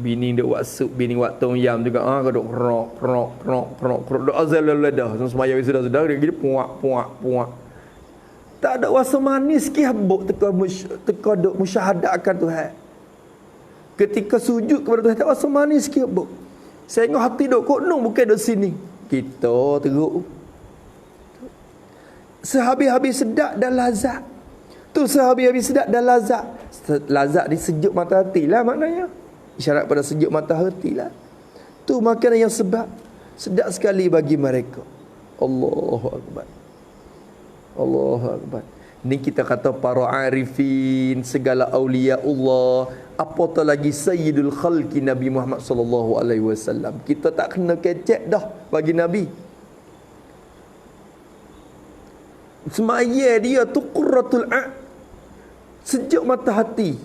Speaker 1: Bini duk buat sup, bini buat tom yam juga ke duk kerok. Duk azal ledah. Semaya sudah dia gini puak. Tak ada rasa manis ke habuk teka duk musyahadatkan Tuhan. Ketika sujud kepada Tuhan tak rasa manis ke habuk. Saya tengok hati duk konong bukan duk sini. Kita teruk. Sehabis-habis sedap dan lazat. Tu sehabis-habis sedap dan lazat. Lazat ni sejuk mata hati lah maknanya. Isyarat pada sejuk mata hati lah. Tu makanan yang sedap sekali bagi mereka. Allahu Akbar. Allahu Akbar. Ni kita kata para arifin, segala aulia Allah, apatah lagi sayyidul khalqi Nabi Muhammad sallallahu alaihi wasallam. Kita tak kena kecek dah bagi Nabi. Semaya dia tu qurratul sejuk mata hati.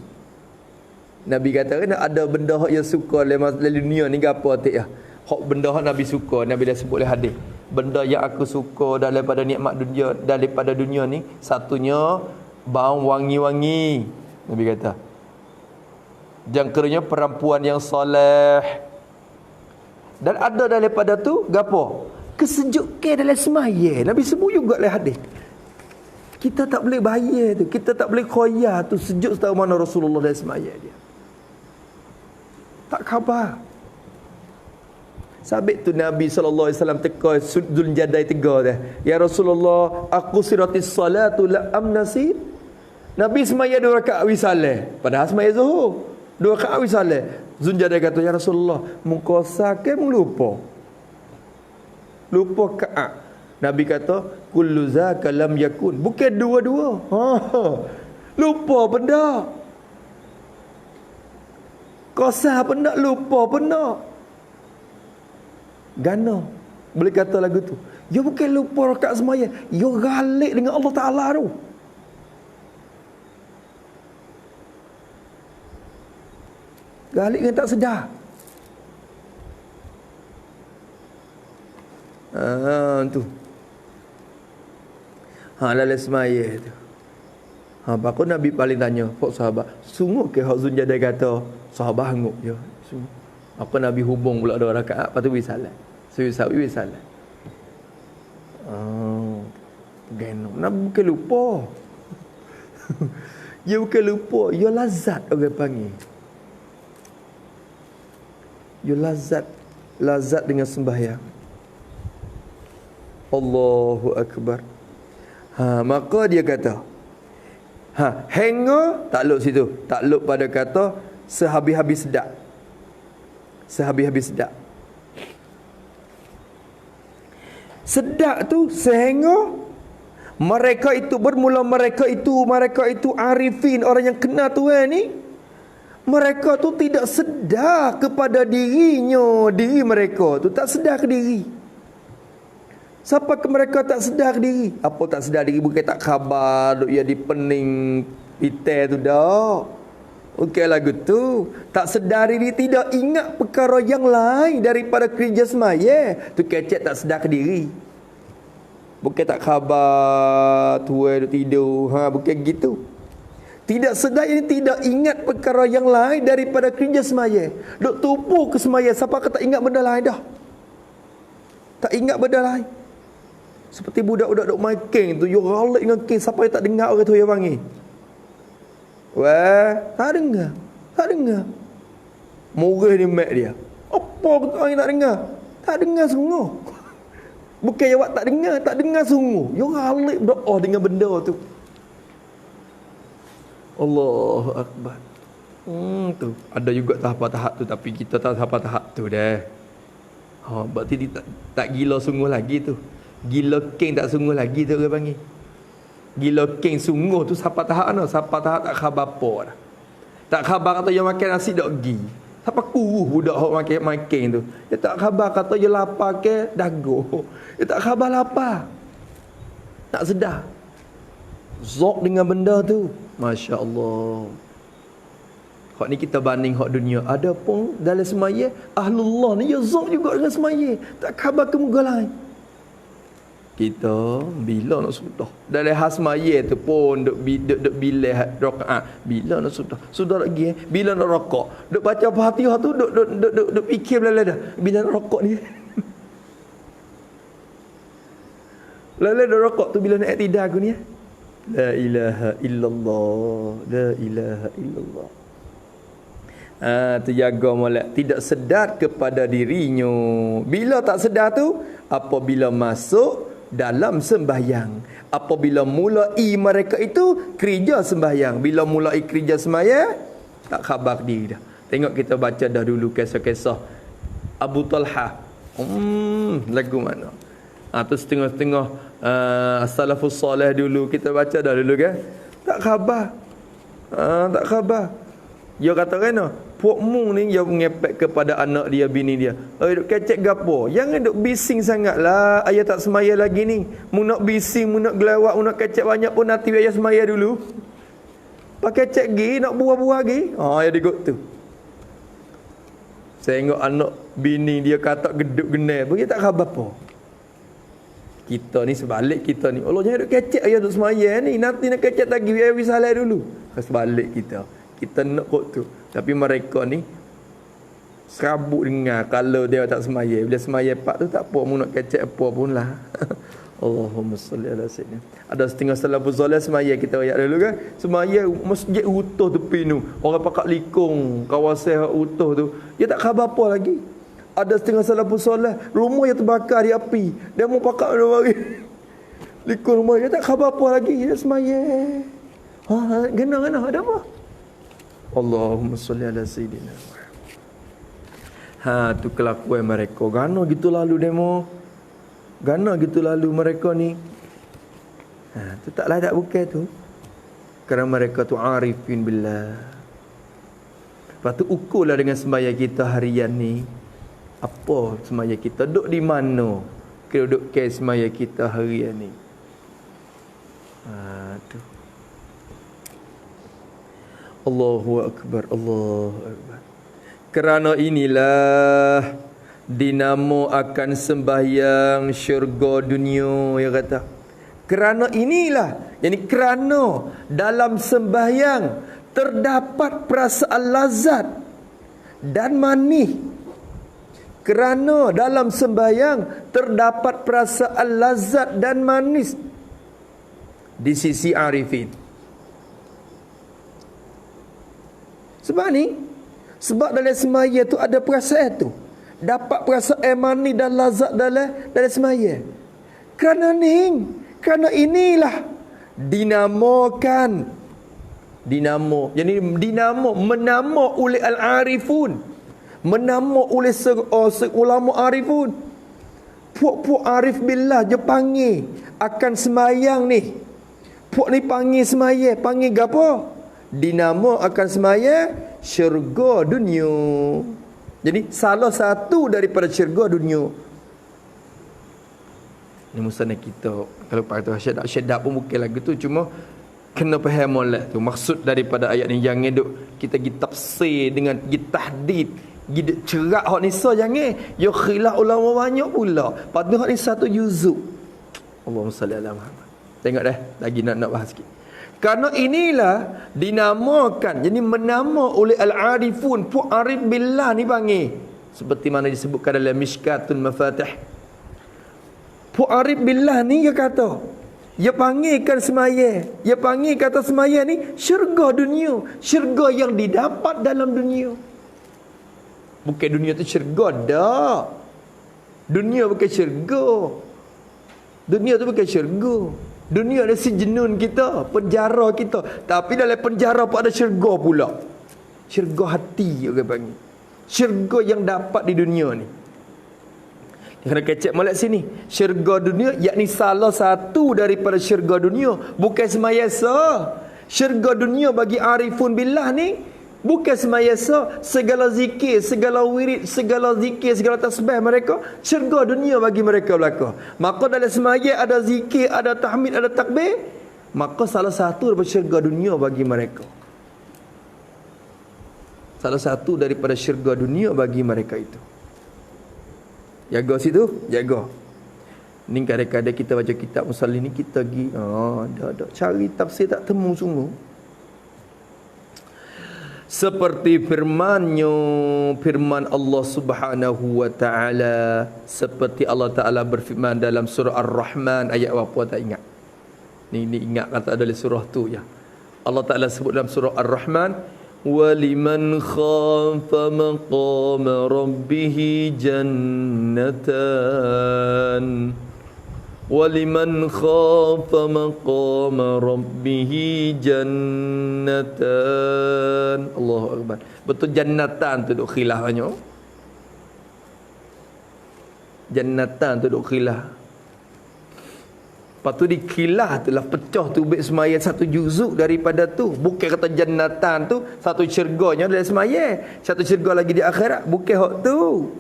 Speaker 1: Nabi kata kan ada benda yang suka dalam dunia ni gapo tak ya? Hak benda hak Nabi suka, Nabi dah sebut oleh hadis. Benda yang aku suka daripada nikmat dunia, daripada dunia ni, satunya bau wangi-wangi. Nabi kata. Yang keduanya perempuan yang soleh. Dan ada daripada tu gapo? Kesejukan dalam semaya. Nabi sebut juga oleh hadis. Kita tak boleh bayar tu, kita tak boleh khoyar tu sejuk setahu mana Rasulullah dalam semaya dia. Tak khabar. Sabit tu Nabi SAW teka Dzul Jadai tegar dah. Ya Rasulullah, aku siratis salatu la amnasi. Nabi semaya 2 rakaat wisalah. Padahal semaya zuhur 2 rakaat wisalah. Dzul Jadai kata, ya Rasulullah, mengkosa ke lupa? Lupa kaat. Nabi kata, kullu zaka lam yakun. Bukan dua-dua. Lupa benda. Kosa benda, lupa benda. Gana boleh kata lagu tu. Dia bukan lupa rakaat semaya, dia galik dengan Allah Ta'ala tu. Galik dengan tak sedar. Tu dalam semaya tu. Baku Nabi paling tanya pak sahabat, sungguh ke hak Zunjadai kata sahabat hanguk je. Sungguh. Apa Nabi hubung pula 2 rakaat, lepas tu wisalah. Sewi wisalah. Geno. Nabi bukan lupa. Dia bukan lupa, dia lazat orang panggil. You lazat dengan sembahyang. Allahu Akbar. Maka dia kata, hanga takluk situ. Takluk pada kata sehabis-habis sedap. Sehabis-habis sedap. Sedap tu sehingga mereka itu bermula mereka itu arifin, orang yang kenal Tuhan ni, mereka tu tidak sedar kepada dirinya, diri mereka tu tak sedar ke diri. Siapa ke mereka tak sedar ke diri? Apa tak sedar diri? Bukan tak khabar duk ya di pening pitai tu dah. Okey lagu tu. Tak sedar diri, tidak ingat perkara yang lain daripada kerja semaya. Tu kecek tak sedar ke diri. Bukan tak khabar tuai duk tidur. Bukan gitu. Tidak sedar ini, tidak ingat perkara yang lain daripada kerja semaya. Duk tupu ke semaya. Siapa ke tak ingat benda lain dah? Tak ingat benda lain. Seperti budak-budak duk main king tu, you ralik dengan king, siapa yang tak dengar orang tu yang panggil? Wah, tak dengar. Murah dia mat dia. Apa orang yang tak dengar? Tak dengar sungguh. Bukan awak tak dengar sungguh. You ralik berdoa dengan benda tu. Allahu Akbar. Tu ada juga tahap-tahap tu, tapi kita tak tahap-tahap tu dah. Berarti dia tak gila sungguh lagi tu. Gila king tak sungguh lagi tu orang panggil. Gila king sungguh tu siapa tahap mana? Siapa tahap tak khabar apa dah. Tak khabar kata dia makan nasi dak gi. Siapa kuruh budak hok makan tu. Dia tak khabar kata dia lapar ke dago. Dia tak khabar lapar. Tak sedar. Zok dengan benda tu. Masya-Allah. Hak ni kita banding hak dunia. Ada pun dalam semaya ahlullah ni ya zok juga dengan semaya. Tak khabar ke muka lain. Kita bila nak sudah dalam has maya tu pun duk bila rakaat bila nak sudah lagi bila nak rokok duk baca Fatihah tu duk fikir lala dah bila nak rokok ni lala dah rokok tu bila nak iktidal aku ni la ilaha illallah terjaga molek tidak sedar kepada dirinya. Bila tak sedar tu apabila masuk dalam sembahyang, apabila mulai mereka itu kerja sembahyang, bila mulai kerja sembahyang tak khabar diri dah. Tengok kita baca dah dulu kisah-kisah Abu Talha. Lagu mana? Tu setengah-setengah salafus soleh dulu kita baca dah dulu kan. Tak khabar. Tak khabar. Dia kata kena puakmu ni dia ngepek kepada anak dia, bini dia. Duk kecek gapo? Jangan duk bising sangatlah. Ayah tak semaya lagi ni. Mu nak bising, mu nak gelawak, mu nak kecek banyak pun nanti ayah semaya dulu. Pakai cek gi, nak buah-buah gi. Ya digot tu. Saya tengok anak bini dia kata geduk genai. Bagi tak khabar apa. Kita ni sebalik kita ni. Allah jangan duk kecek ayah duk semaya ni. Nanti nak kecek lagi ayah bisalai dulu. Sebalik kita. Kita nak kot tu. Tapi mereka ni serabut dengar kalau dia tak semaya. Bila semaya pak tu tak apa, mu nak kecek apa pun lah. Allahumma salli ala sayyidina. Ada setengah salafus soleh semaya kita ayat dulu kan. Semaya masjid utuh tepi tu. Orang pakak likung kawasan utuh tu. Dia tak khabar apa lagi. Ada setengah salafus soleh rumah yang terbakar di api. Dia mau pakak bagi likung rumah. Dia tak khabar apa lagi. Dia semaya. Gana ada apa? Allahumma salli ala sayyidina. Tu kelakuan mereka. Gana gitu lalu demo. Gana gitu lalu mereka ni. Tu tak layak bukan tu. Kerana mereka tu arifin billah. Lepas tu ukurlah dengan sembahyang kita harian ni. Apa sembahyang kita? Duduk di mana? Kira duduk ke sembahyang kita harian ni. Tu. Allahu Akbar, Allahu Akbar. Kerana inilah dinamo akan sembahyang syurga dunia, ya kata. Kerana inilah, yakni kerana dalam sembahyang terdapat perasaan lazat dan manis. Kerana dalam sembahyang terdapat perasaan lazat dan manis di sisi arifin. Sebab ni Sebab dalam semaya tu ada perasaan tu. Dapat perasaan mani dan lazat dalam semaya. Kerana inilah dinamakan. Jadi dinamo menama oleh al-arifun. Menama oleh ulama arifun. Puak-puak arif billah je panggil akan semayang ni. Puak ni panggil semaya, panggil gapo? Dinamo akan semaya syurga dunia. Jadi salah satu daripada syurga dunia. Ni musnah kita kalau pakai syadab pun bukan lagu tu, cuma kena faham molek tu maksud daripada ayat ni. Jangan duk kita pergi tafsir dengan pergi tahdid, pergi cerak hak ni jangan. Ya khilaf ulama banyak pula. Patut hak ni satu juzuk. Allahumma salli ala Muhammad. Tengok dah, lagi nak bahas sikit. Kerana inilah dinamakan, jadi menama oleh al-arifun, puak arif billah ni panggil. Seperti mana disebutkan dalam Mishkatul Mafatih. Puak arif billah ni dia kata, dia panggilkan semaya. Dia panggil kata semaya ni syurga dunia. Syurga yang didapat dalam dunia. Bukan dunia tu syurga dah. Dunia bukan syurga. Dunia tu bukan syurga. Dunia ada sijnun kita, penjara kita. Tapi dalam penjara pun ada syurga pula. Syurga hati orang panggil. Syurga yang dapat di dunia ni. Kena kecek molek sini. Syurga dunia yakni salah satu daripada syurga dunia. Bukan semayasa. Syurga dunia bagi arifun billah ni bukan semayasa. Segala zikir, segala wirid, segala zikir, segala tasbih mereka, syurga dunia bagi mereka belaka. Maka dalam semaya ada zikir, ada tahmid, ada takbir, maka salah satu daripada syurga dunia bagi mereka. Salah satu daripada syurga dunia bagi mereka itu. Jaga situ, jaga. Ni kadang-kadang kita baca kitab Musallin ni kita pergi ada cari tafsir tak temu sungguh. Seperti firman Allah Subhanahu wa taala, seperti Allah Taala berfirman dalam surah Ar-Rahman ayat apa tak ingat. Ni ingat kata dalam surah tu ya. Allah Taala sebut dalam surah Ar-Rahman, waliman khafa maqama rabbih jannatan. Waliman khafa maqama rabbih jannatan. Allahu akbar. Betul jannatan tu duk khilaf banyak. Jannatan tu duk khilaf. Lepas tu dikilah tu lah pecah tu bait semaya satu juzuk daripada tu. Bukan kata jannatan tu satu syurganya dalam semaya, satu syurga lagi di akhirat. Bukan hak tu.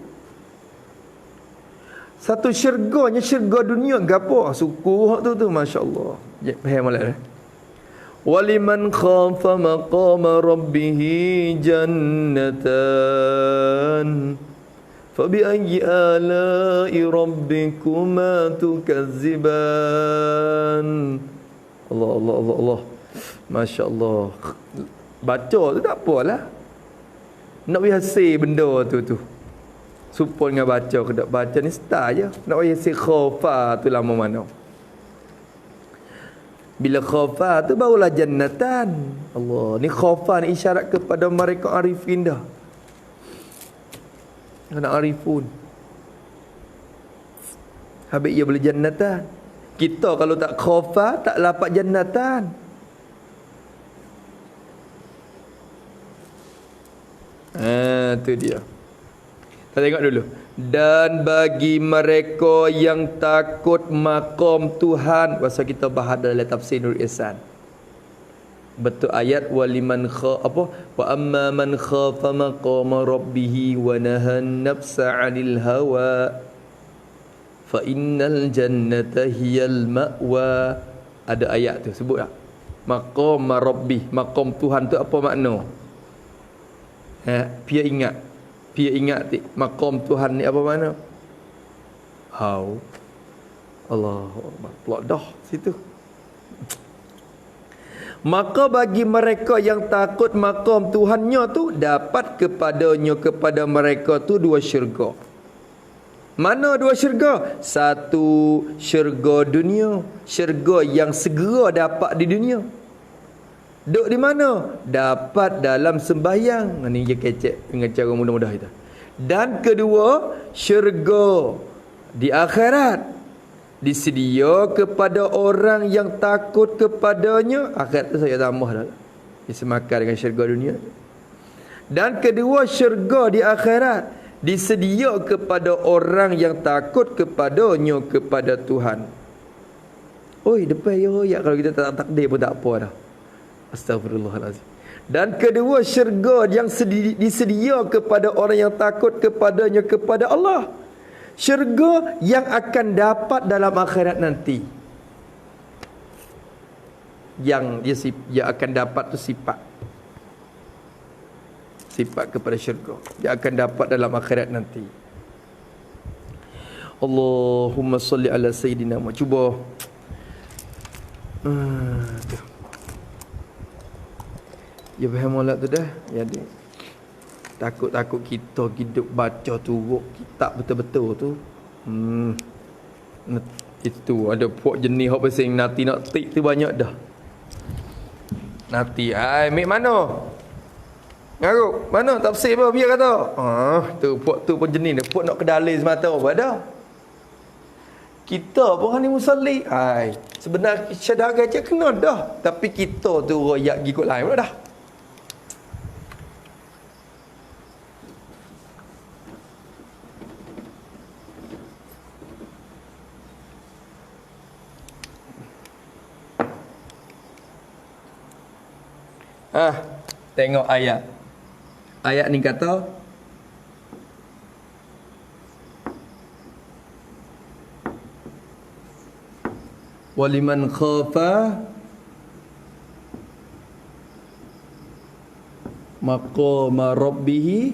Speaker 1: Satu syurganya syurga dunia gapo suku hak tu masya-Allah. Faham molek dah. Waliman khafa maqama rabbih jannatan. Fabi ayyi ala'i rabbikuma tukazziban. Allah. Masya-Allah. Baca tu tak apalah. Nak biasa benda tu. Supaya dengan baca ke tak baca ni start je. Nak biasa khafa tu lama mana. Bila khafa tu barulah jannatan. Allah, ni khafa ni isyarat kepada mereka arifin dah. Anak arifun. Habis ia boleh jannatan. Kita kalau tak khafa tak dapat jannatan. Tu dia. Kita tengok dulu. Dan bagi mereka yang takut maqam Tuhan, pasal kita bahas dalam tafsir Nur Ihsan. Betul ayat waliman wa amma man khafa maqama rabbih wa nahan nafsa 'anil hawa fa innal jannata hiyal ma'wa. Ada ayat tu sebut tak? Maqam rabbih, maqam Tuhan tu apa makna? Pia ingat maqam Tuhan ni apa makna? Allahu akbar. Pelak dah situ. Maka bagi mereka yang takut maqam Tuhannya tu, dapat kepada mereka tu dua syurga. Mana dua syurga? Satu syurga dunia, syurga yang segera dapat di dunia. Duduk di mana? Dapat dalam sembahyang. Ini je kecek dengan cara mudah-mudah itu. Dan kedua, syurga di akhirat disedia kepada orang yang takut kepadanya. Akhirat tu saya tambah dah. Disemakan dengan syurga dunia. Dan kedua, syurga di akhirat disedia kepada orang yang takut kepadanya, kepada Tuhan. Oi, depan ya kalau kita tak takdir pun tak apa dah. Astagfirullahalazim. Dan kedua, syurga yang disedia kepada orang yang takut kepadanya, kepada Allah. Syurga yang akan dapat dalam akhirat nanti. Yang dia akan dapat tu sifat kepada syurga yang akan dapat dalam akhirat nanti. Allahumma salli ala sayyidina Muhammad. Cuba ya faham molek tu dah. Ya dia takut-takut kita hidup baca turuk kitab betul-betul tu. Itu ada puak jenis hok pasal nanti nak tik tu banyak dah. Nanti ambil mana? Ngaruk mana tafsir apa biar kata. Tu puak tu pun jenis dia. Puak nak kedalil semata apa dah. Kita pun ni musalli. Sebenarnya syahadah je kena dah. Tapi kita tu royak ikut lain pula dah. Tengok ayat. Ayat ni kata waliman khafa maqama rabbih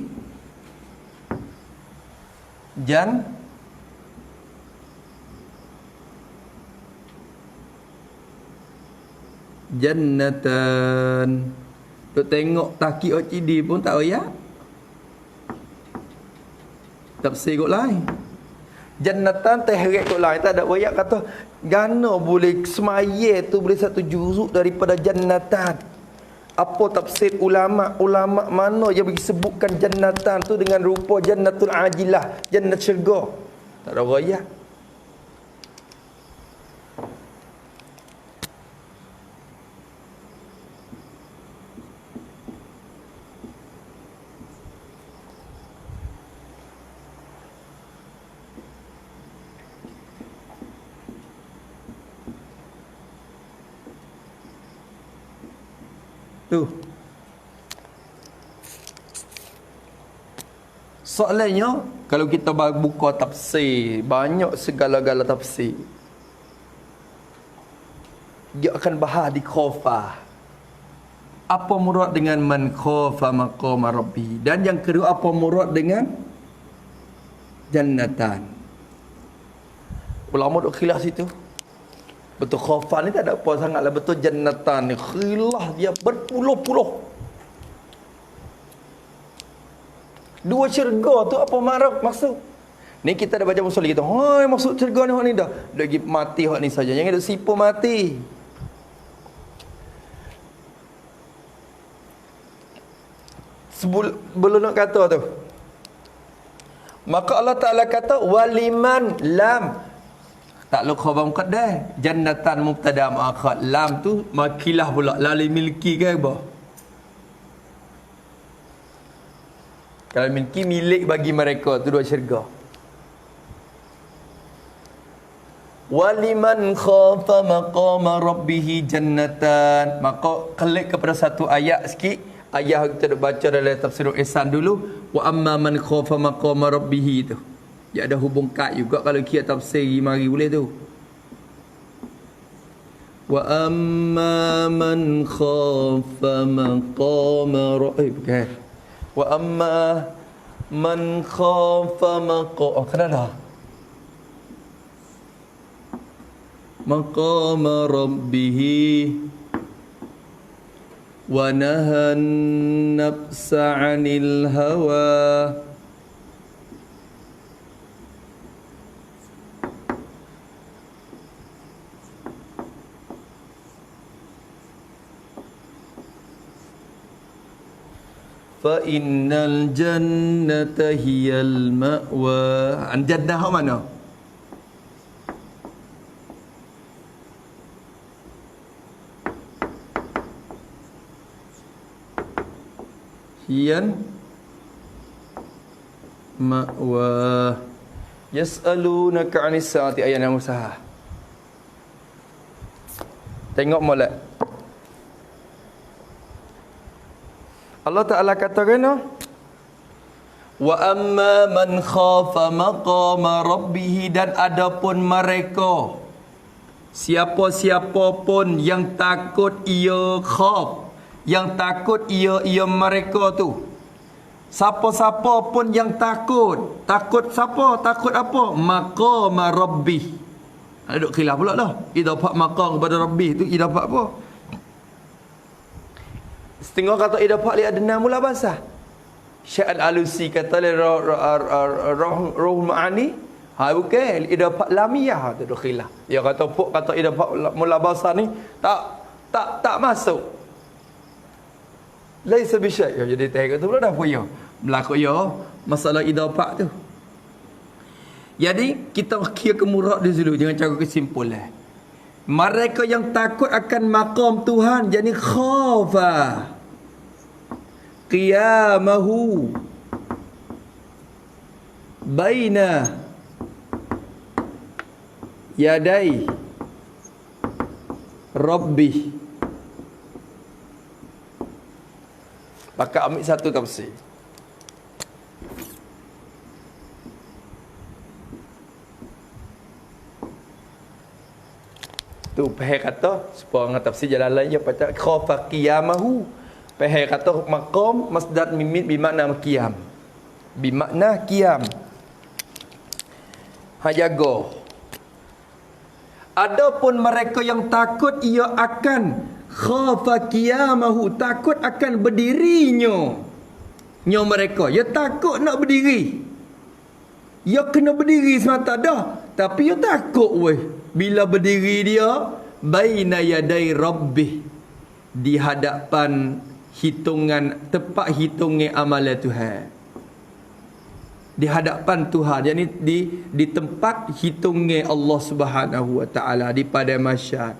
Speaker 1: jannatan. Duk tengok taki OCD pun tak ayat. Tafsir kot lain. Jannatan terheret kot lain. Tak ada ayat kata gana boleh semaya tu boleh satu juzuk daripada jannatan. Apa tafsir ulama? Ulama mana yang bagi sebutkan jannatan tu dengan rupa jannatul ajilah, jannat syurga. Tak ada ayat. Tu. Soalannya, kalau kita buka tafsir, banyak segala-gala tafsir. Dia akan bahas di khafa. Apa murad dengan man khafa maqama rabbi? Dan yang kedua, apa murad dengan jannatan? Ulama duk khilaf situ. Betul khafa ni tak ada apa sangatlah. Betul jannatan ni khilaf dia berpuluh-puluh. Dua syurga tu apa maksud? Ni kita dah baca musolli kita. Maksud syurga ni hak ni dah. Lagi mati hak ni saja. Jangan duk sipu mati. Belum nak kata tu. Maka Allah Ta'ala kata waliman lam. Tak lu khabar muqaddar. Jannatan mubtada muakhar. Lam tu makilah pula. Lali milki ke apa? Kalau milki milik bagi mereka. Tu dua syurga. Waliman khafa maqama rabbihi jannatan. Maka klik kepada satu ayat sikit. Ayat kita baca dalam tafsir Ihsan dulu. Wa amma man khafa maqama rabbihi tu. Ya ada hubung kad juga kalau kia tafsir mari boleh tu. Wa amma man khafa maqama rabbih. Wa amma man khafa maqama kena dah. Maqama rabbih wa nahan nafsa 'anil hawa. fa innal jannata hiyal ma'wa. Jannah hok mana? Hiyal ma'wa. Yas'alunaka 'anis sa'ati ayyana mursaha. Tengok molek. Allah Ta'ala kata kena, wa amma man khafa maqama rabbih, dan adapun mereka, siapa-siapa pun yang takut ia khaf, yang takut ia mereka tu. Siapa-siapa pun yang takut. Takut siapa? Takut apa? Maqama rabbih. Ada duk khilaf pula dah. Idafah maqam kepada rabbih tu idafah apa? Setengah kata idafah li adna mula bahasa. Syekh Al-Alusi kata roh ma'ani. Ha bukan idafah lamiyah tu duk khilaf. Dia kata pok kata idafah mula bahasa ni tak masuk. Laisa bisyai. Jadi teh kata pula dah punya. Berlaku ya masalah idafah tu. Jadi kita kira kemurak dia dulu, jangan cakap kesimpulan. Mereka yang takut akan maqam Tuhan, jadi khafa qiyamahu baina yadai rabbih. Maka ambil satu tafsir. Tu pahal kata supaya orang tafsir jalan lain dia kata khafa qiyamahu. Pahal kata maqam masdar mimit bermakna qiyam. Bermakna qiyam. Ha jaga. Adapun mereka yang takut ia akan khafa qiyamahu, takut akan berdirinya. Nya mereka, ya takut nak berdiri. Ya kena berdiri semata dah, tapi ya takut weh. Bila berdiri dia baina yaday rabbih, di hadapan hitungan, tepat hitungan amalan Tuhan, di hadapan Tuhan, yakni di tempat hitungan Allah Subhanahu wa taala di pada masyar.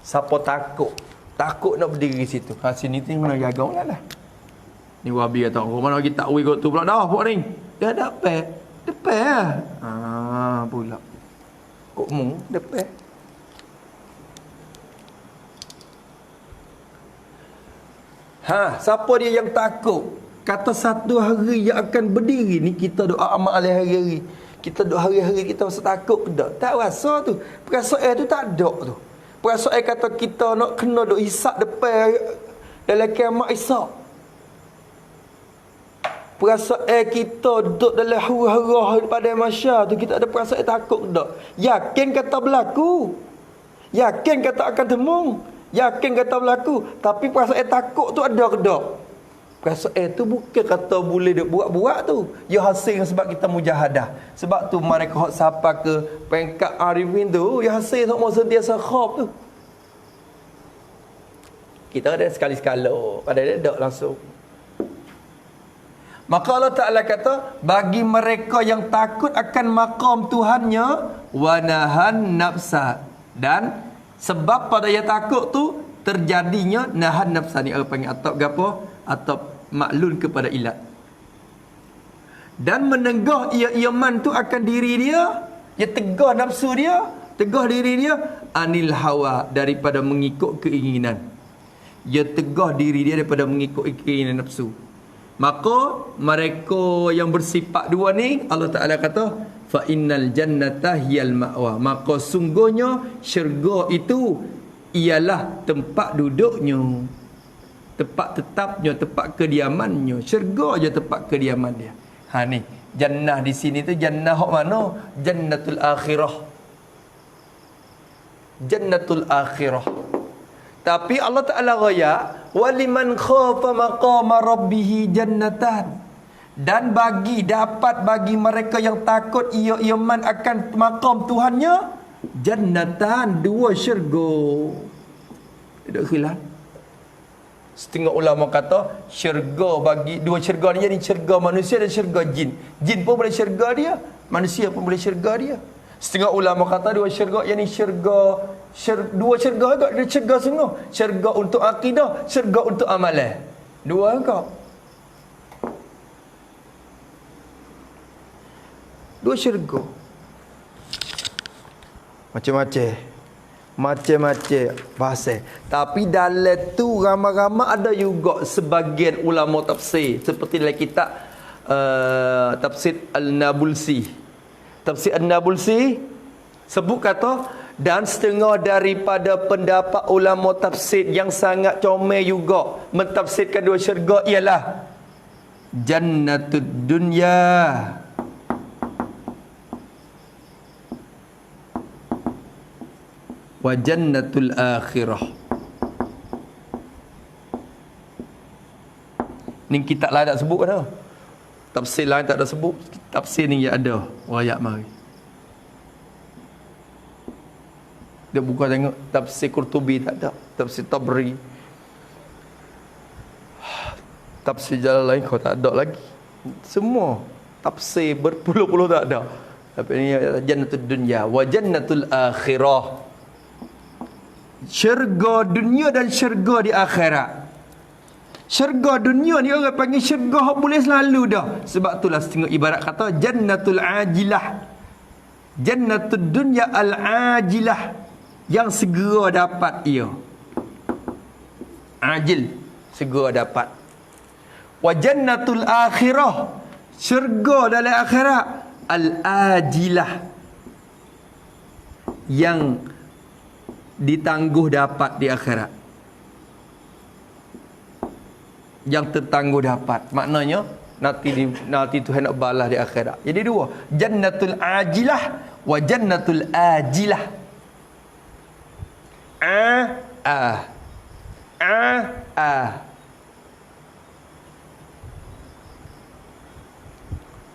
Speaker 1: Siapa takut nak berdiri situ. Ha sini tu mana gagau lah. Ni wabi kata, "Oh, mana kita takwil kot tu pula dah pok ni." Dia dapat. Depan ah. Pula. Kok mu depan. Ha, siapa dia yang takut? Kata satu hari yang akan berdiri ni kita doa amal hari-hari. Kita doa hari-hari kita rasa takut ke tak? Tak rasa tu. Perasaan tu tak ada tu. Perasaan kata kita nak kena duk hisap depan dalam kiamat hisap. Perasaan kita duduk dalam hura-hura pada masyarakat tu, kita ada perasaan takut tak? Yakin kata berlaku. Yakin kata akan temung. Yakin kata berlaku. Tapi perasaan takut tu ada ke tak? Perasaan tu bukan kata boleh dia buat-buat tu. Ya hasil sebab kita mujahadah. Sebab tu mereka hak siapa ke peringkat arifin tu, ya hasil semua sentiasa khaf tu. Kita ada sekali-sekala. Padahal dia tak langsung. Maka Allah Ta'ala kata, bagi mereka yang takut akan maqam Tuhannya, wanahan nafsa. Dan sebab pada yang takut tu, terjadinya nahan nafsa ni. Apa panggil atap gapo? Atap maklun kepada ilat. Dan menegah ia iman tu akan diri dia. Dia tegah nafsu dia, tegah diri dia, anil hawa, daripada mengikut keinginan. Dia tegah diri dia daripada mengikut keinginan nafsu. Maka mereka yang bersifat dua ni, Allah Ta'ala kata, fa innal jannata hiyal ma'wa. Maka sungguhnya syurga itu ialah tempat duduknya, tempat tetapnya, tempat kediamannya. Syurga je tempat kediaman dia. Ha ni, jannah di sini tu jannah hak mana? Jannatul akhirah. Jannatul akhirah. Tapi Allah Ta'ala raya, waliman khafa maqama rabbih jannatan. Dan dapat bagi mereka yang takut ia iman akan maqam Tuhannya, jannatan, dua syurga. Tidak khilaf. Setengah ulama kata syurga bagi dua syurga ni jadi syurga manusia dan syurga jin. Jin pun boleh syurga dia, manusia pun boleh syurga dia. Setengah ulama kata dua syurga yani dua syurga agak ada syurga sungguh. Syurga untuk akidah, syurga untuk amalan. Dua agak. Dua syurga. Macam-macam bahasa. Tapi dalam tu ramai-ramai ada juga sebagian ulama tafsir seperti dalam kitab tafsir Al-Nabulsi. Tafsir Al-Nabulsi sebut kata dan setengah daripada pendapat ulama tafsir yang sangat comel juga mentafsirkan dua syurga ialah jannatud dunya wa jannatul akhirah. Ni kitab lain tak sebut dah. Tafsir lain tak ada sebut. Tafsir ni yang ada. Rakyat mari. Dia buka tengok tafsir Qurtubi tak ada. Tafsir Tabri. Tafsir Jalalain kau tak ada lagi. Semua tafsir berpuluh-puluh tak ada. Tapi ni jannatul dunya wa jannatul akhirah. Syurga dunia dan syurga di akhirat. Syurga dunia ni orang panggil syurga hak boleh selalu dah. Sebab itulah setengah ibarat kata jannatul ajilah. Jannatud dunya al-ajilah, yang segera dapat ia. Ajil, segera dapat. Wa jannatul akhirah, syurga dalam akhirat al-ajilah, yang ditangguh dapat di akhirat. Yang tertangguh dapat. Maknanya nanti Tuhan nak balas di akhirat. Jadi dua, jannatul ajilah wa jannatul ajilah.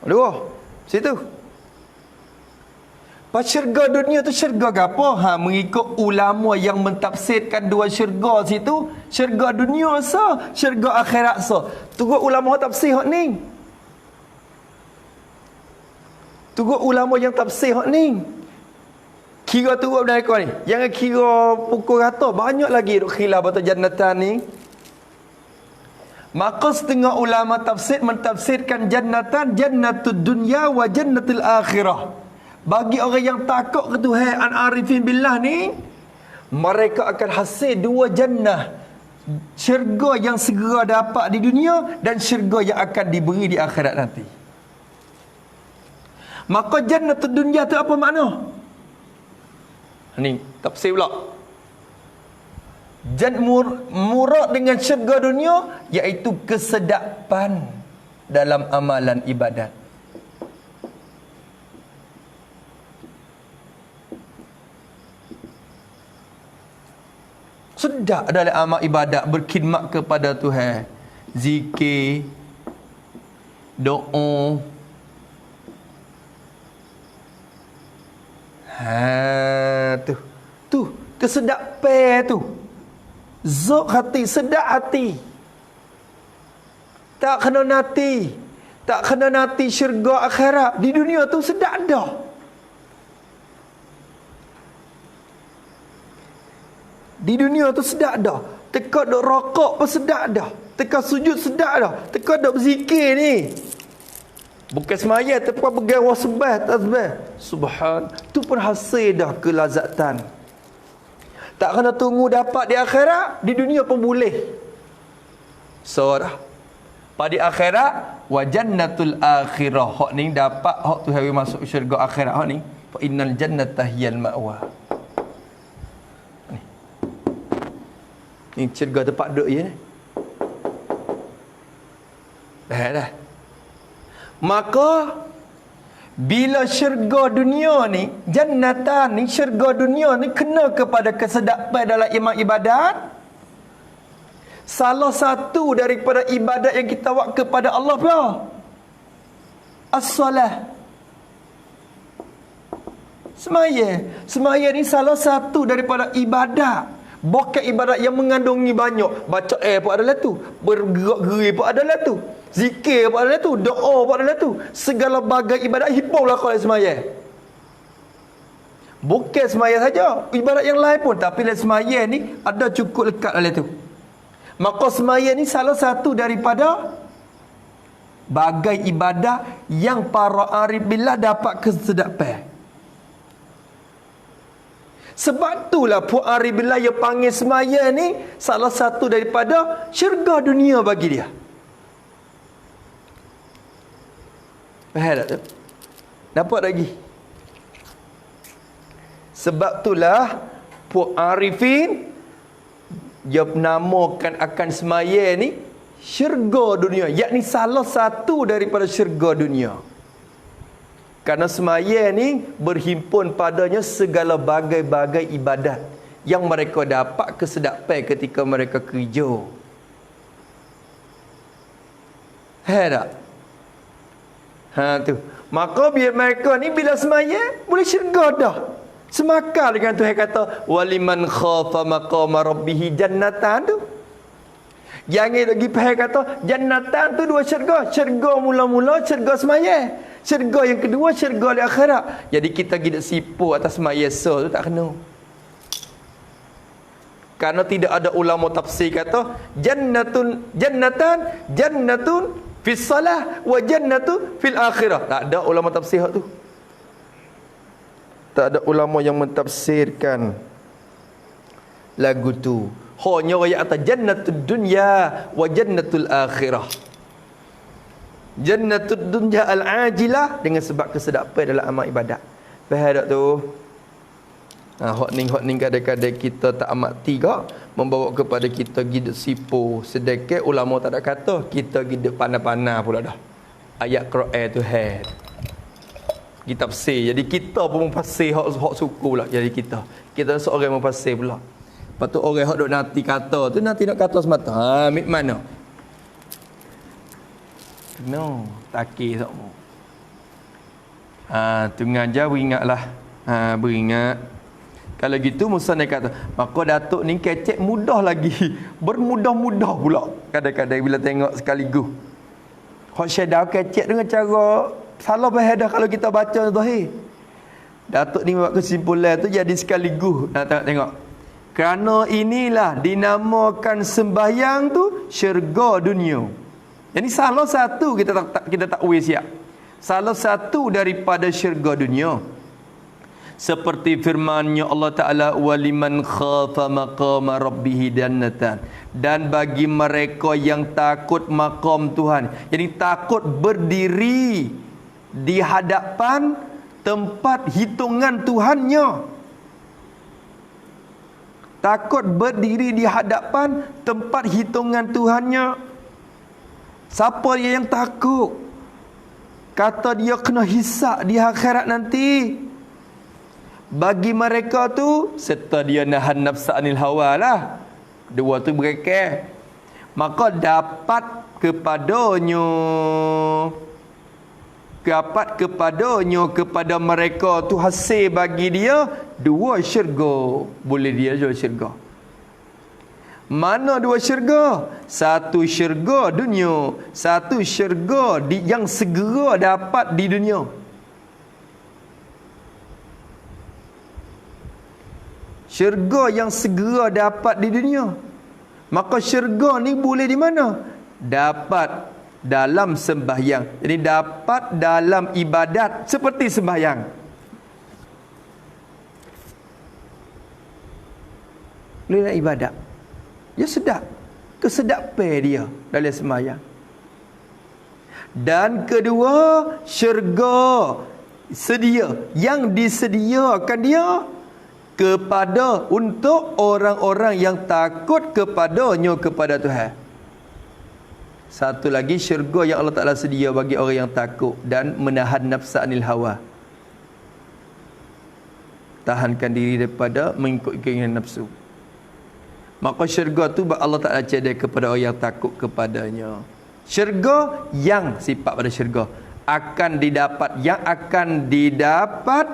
Speaker 1: Dua situ. Pas syurga dunia tu syurga apa? Mengikut ulama yang mentafsirkan dua syurga situ, syurga dunia sah, syurga akhirat sah. Tunggu ulama tafsir hak ni. Tunggu ulama yang tafsir hak ni. Kira tu apa mereka ni? Jangan kira pukul rata, banyak lagi duk khilaf atau jannatan ni. Maka setengah ulama tafsir mentafsirkan jannatan, jannatud dunya wa jannatul akhirah. Bagi orang yang takut ke Tuhan an-arifin billah ni, mereka akan hasil dua jannah. Syurga yang segera dapat di dunia dan syurga yang akan diberi di akhirat nanti. Maka jannatud dunya tu apa makna? Ni tafsir pula. Murad dengan syurga dunia iaitu kesedapan dalam amalan ibadat. Sedap dalam amal ibadat, berkhidmat kepada Tuhan, zikir, doa. Tu kesedapan tu. Zok hati, sedap hati. Tak kena nanti syurga akhirat. Di dunia tu sedap dah. Di dunia tu sedap dah. Teka duk rokok pun sedap dah. Teka sujud sedap dah. Teka duk berzikir ni. Bukan semaya, tapi pegang wasbah, tasbih. Subhan. Tu pun hasil dah kelazatan. Tak kena tunggu dapat di akhirat, di dunia pun boleh. So dah. Pada akhirat, wa jannatul akhirah. Hak ni dapat, hak tu hari masuk syurga akhirat. Hak ni, fa innal jannata hiyal ma'wa. Ni syurga tempat duduk je ni. Dah. Maka bila syurga dunia ni, jannatan ni, syurga dunia ni kena kepada kesedapan dalam iman ibadat. Salah satu daripada ibadat yang kita buat kepada Allah apa? As-salah. Semaya ni salah satu daripada ibadat. Bukan ibadat yang mengandungi banyak. Baca pun adalah tu, bergerak-geri pun adalah tu, zikir pun adalah tu, doa pun adalah tu. Segala bagai ibadat hibaulah kau semaya. Bukan semaya saja, ibadat yang lain pun. Tapi dalam semaya ni ada cukup lekat dalam tu. Maka semaya ni salah satu daripada bagai ibadah yang para arif billah dapat kesedapan. Sebab itulah puak arif billah yang panggil semaya ni salah satu daripada syurga dunia bagi dia. Faham tak tu? Nampak lagi? Sebab itulah puak arifin dia namakan akan semaya ni syurga dunia, yakni salah satu daripada syurga dunia. Karena semaya ni berhimpun padanya segala bagai-bagai ibadat yang mereka dapat kesedapan ketika mereka kerja. Tak? Tu. Maka biar mereka ni bila semaya boleh syurga dah. Semakar dengan Tuhan kata waliman khafa maqama rabbih jannatan tu. Jangan lagi faham kata jannatan tu dua syurga. Syurga mula-mula, syurga semaya. Syurga yang kedua, syurga di akhirat. Jadi kita gidak sipu atas semaya tu tak kena. Karena tidak ada ulama tafsir kata jannatun fis salah wa jannatu fil akhirah. Tak ada ulama tafsir tu. Tak ada ulama yang mentafsirkan lagu tu. Hanya ayat atas jannatud dunya wa jannatul akhirah. Jannatud dunya al-ajilah dengan sebab kesedapan dalam amal ibadat. Faham tak tu? Hot ning kadang-kadang kita tak amat tiga membawa kepada kita gidak sipo sedekah ulama tak ada kata, kita gidak pandai-pandai pula dah. Ayat Quran tu had. Kita tafsir. Jadi kita pun mufasir hak suku pula. Jadi kita seorang mufasir pula. Lepas tu orang hak duk nanti kata tu nanti nak kata semata. Mik mana? No, takir semua. Tu ngajar beringatlah. Beringat. Kalau gitu Musa ni kata, maka Datuk ni kecek mudah lagi. Bermudah-mudah pula. Kadang-kadang bila tengok sekaligus. Hak syedau kecek dengan cara salah bahadah kalau kita baca zahir. Datuk ni buat kesimpulan tu jadi sekaligus. Nak tengok. Kerana inilah dinamakan sembahyang tu syurga dunia. Jadi salah satu kita tak siap. Salah satu daripada syurga dunia. Seperti firman-Nya Allah Taala waliman khafa maqama rabbih jannatan. Dan bagi mereka yang takut maqam Tuhan. Jadi takut berdiri di hadapan tempat hitungan Tuhannya. Takut berdiri di hadapan tempat hitungan Tuhannya. Siapa dia yang takut? Kata dia kena hisab di akhirat nanti. Bagi mereka tu serta dia nahan nafsa anil hawa lah. Dua tu mereka. Maka dapat kepadanya kepada mereka tu hasil bagi dia dua syurga. Boleh dia jual syurga. Mana dua syurga? Satu syurga dunia, satu syurga yang segera dapat di dunia. Syurga yang segera dapat di dunia. Maka syurga ni boleh di mana? Dapat dalam sembahyang. Jadi dapat dalam ibadat seperti sembahyang. Boleh nak ibadat. Dia sedap. Kesedapan dia dalam sembahyang. Dan kedua, syurga sedia. Yang disediakan dia kepada untuk orang-orang yang takut kepadanya kepada Tuhan. Satu lagi syurga yang Allah Ta'ala sedia bagi orang yang takut dan menahan nafsa anil hawa. Tahankan diri daripada mengikut keinginan nafsu. Maka syurga tu Allah Ta'ala cedek kepada orang yang takut kepadanya. Syurga yang sifat pada syurga akan didapat, yang akan didapat,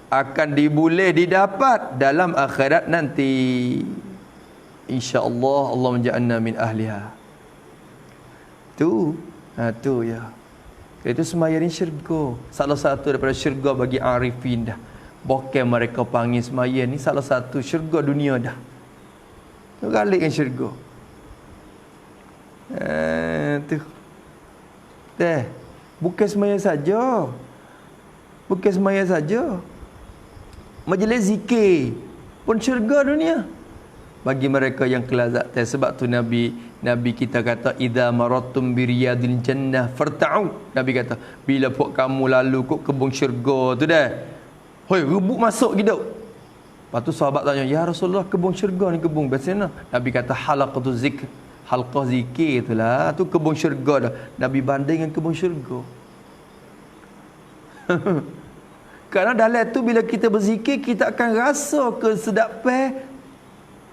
Speaker 1: akan diboleh didapat dalam akhirat nanti. insya-Allah Allah menja'alna min ahliha. Tu ya. Itu semaya ni syurga. Salah satu daripada syurga bagi arifin dah. Bukan mereka panggil semaya ni salah satu syurga dunia dah. Tu galik kan syurga. Tu. Bukan semaya saja. Bukan semaya saja. Majlis zikir pun syurga dunia bagi mereka yang kelazat. Sebab tu Nabi kita kata idza marattum bi riyadil jannah farta'u. Nabi kata bila pok kamu lalu kok kebun syurga tu dah, hoi rebut masuk gitu. Lepas tu sahabat tanya, ya Rasulullah, kebun syurga ni kebun biasa mana? Nabi kata halaqatu zikr, halqah zikir itulah, tu kebun syurga dah. Nabi banding dengan kebun syurga. Kerana dalam tu bila kita berzikir, kita akan rasa kesedapan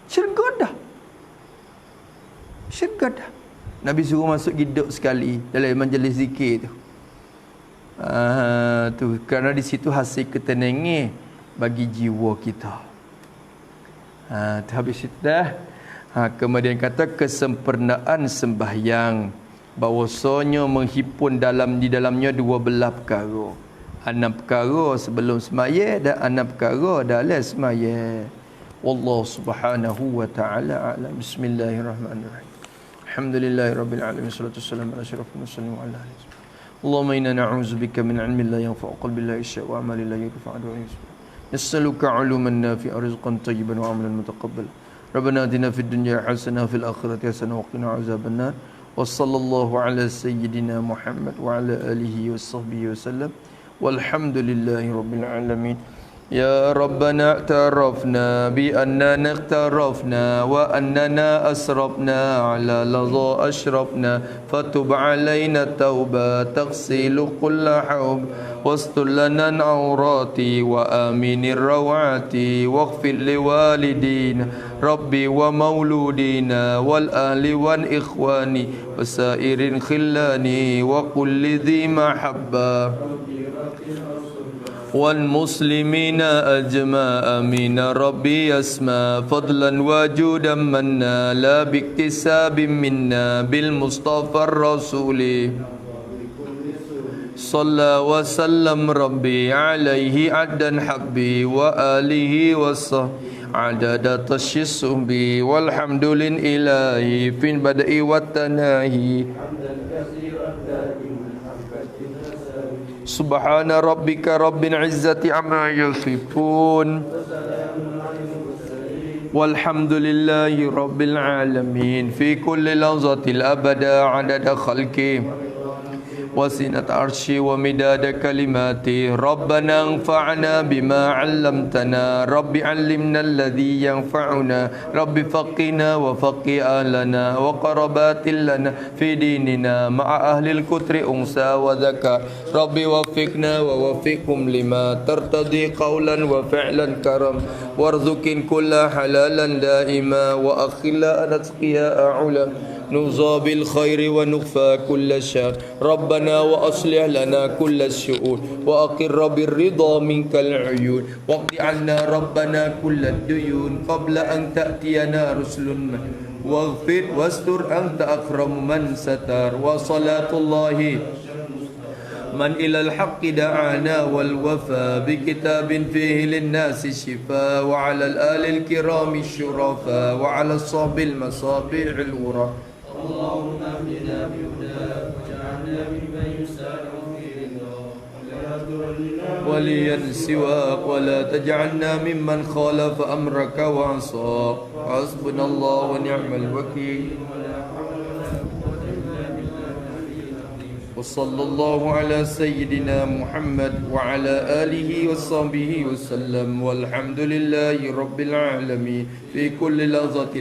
Speaker 1: syurga dah. Syurga dah. Nabi suruh masuk hidup sekali dalam majlis zikir tu. Tu kerana di situ hasil ketenangan bagi jiwa kita. Tu habis itu dah. Kemudian kata kesempurnaan sembahyang, bahwasanya menghipun di dalamnya 12 perkara. 6 perkara sebelum semaya dan 6 perkara dalam semaya. Wallahu subhanahu wa ta'ala a'lam. Bismillahirrahmanirrahim. Alhamdulillahirabbil alamin. Wassalatu wassalamu ala asyrafil mursalin wa ala alihi. Allahumma inna na'udzubika min 'ilmin la yanfa'u, qalbin la yakhsha, wa 'amalin la yarfa'u, wa nas'aluka 'uluman nafi'an, rizqan tayyiban wa 'amalan mutaqabbalan. Rabbana atina fid dunya hasanah wa fil akhirati hasanah wa qina 'adzabannar. Wa sallallahu ala sayyidina Muhammad wa ala alihi washabbihi wasallam. Walhamdulillahi rabbil alamin. Ya Rabbana i'tarafna bi annana iqtarafna wa annana asrafna ala ladha ashrafna fatub alaina tauba taghsilu kulla haub wastur lana awrati wa aminir rawati waghfir liwalidina rabbi wa mauludina wal ahli wal ikhwani wasairin khillani wa kulli dhi mahabba والمسلمين أجمع آمين ربي يسمع فضلا وجودا منا لا باكتساب منا بالمصطفى الرسول صلى وسلم ربي عليه عدا حبي وآله وصحبه عدد تشيصه والحمد لله في البدء والتناهي Subhana rabbika rabbil izzati amma yasifun walhamdulillahi rabbil alamin fi kulli lahzatil abada adada khalqi wasinat arsy wa midada kalimati rabbana anfa'na bima 'allamtana rabbi 'allimna alladhi yanfa'una rabbi faqina wa faqi ahlana wa qarabatil lana fi dinina ma'a ahlil kutri unsa wa zakar rabbi waffiqna wa waffiqhum lima tartadi qawlan wa fi'lan karam warzuqin kulla halalan daima wa akhilla anatqiya a'ula نوزى بالخير ونخفى كل الشر ربنا وأصلح لنا كل الشؤون وأقر بالرضا منك العيون واقض عنا ربنا كل الديون قبل أن تأتينا رسل واغفر واستر أنت أكرم من ستر وصلاة الله من إلى الحق دعانا والوفا بكتاب فيه للناس الشفاء وعلى الآل الكرام الشرفاء وعلى الصحب المصابيح الورى اللهم اهدنا بهداك واجعلنا ممن يسارع في رضاك ولا تضلنا وليا سواك ولا تجعلنا ممن خالف امرك وعصاك حسبنا الله ونعم الوكيل وصلى الله على سيدنا محمد وعلى آله وصحبه وسلم والحمد لله رب العالمين في كل لحظة.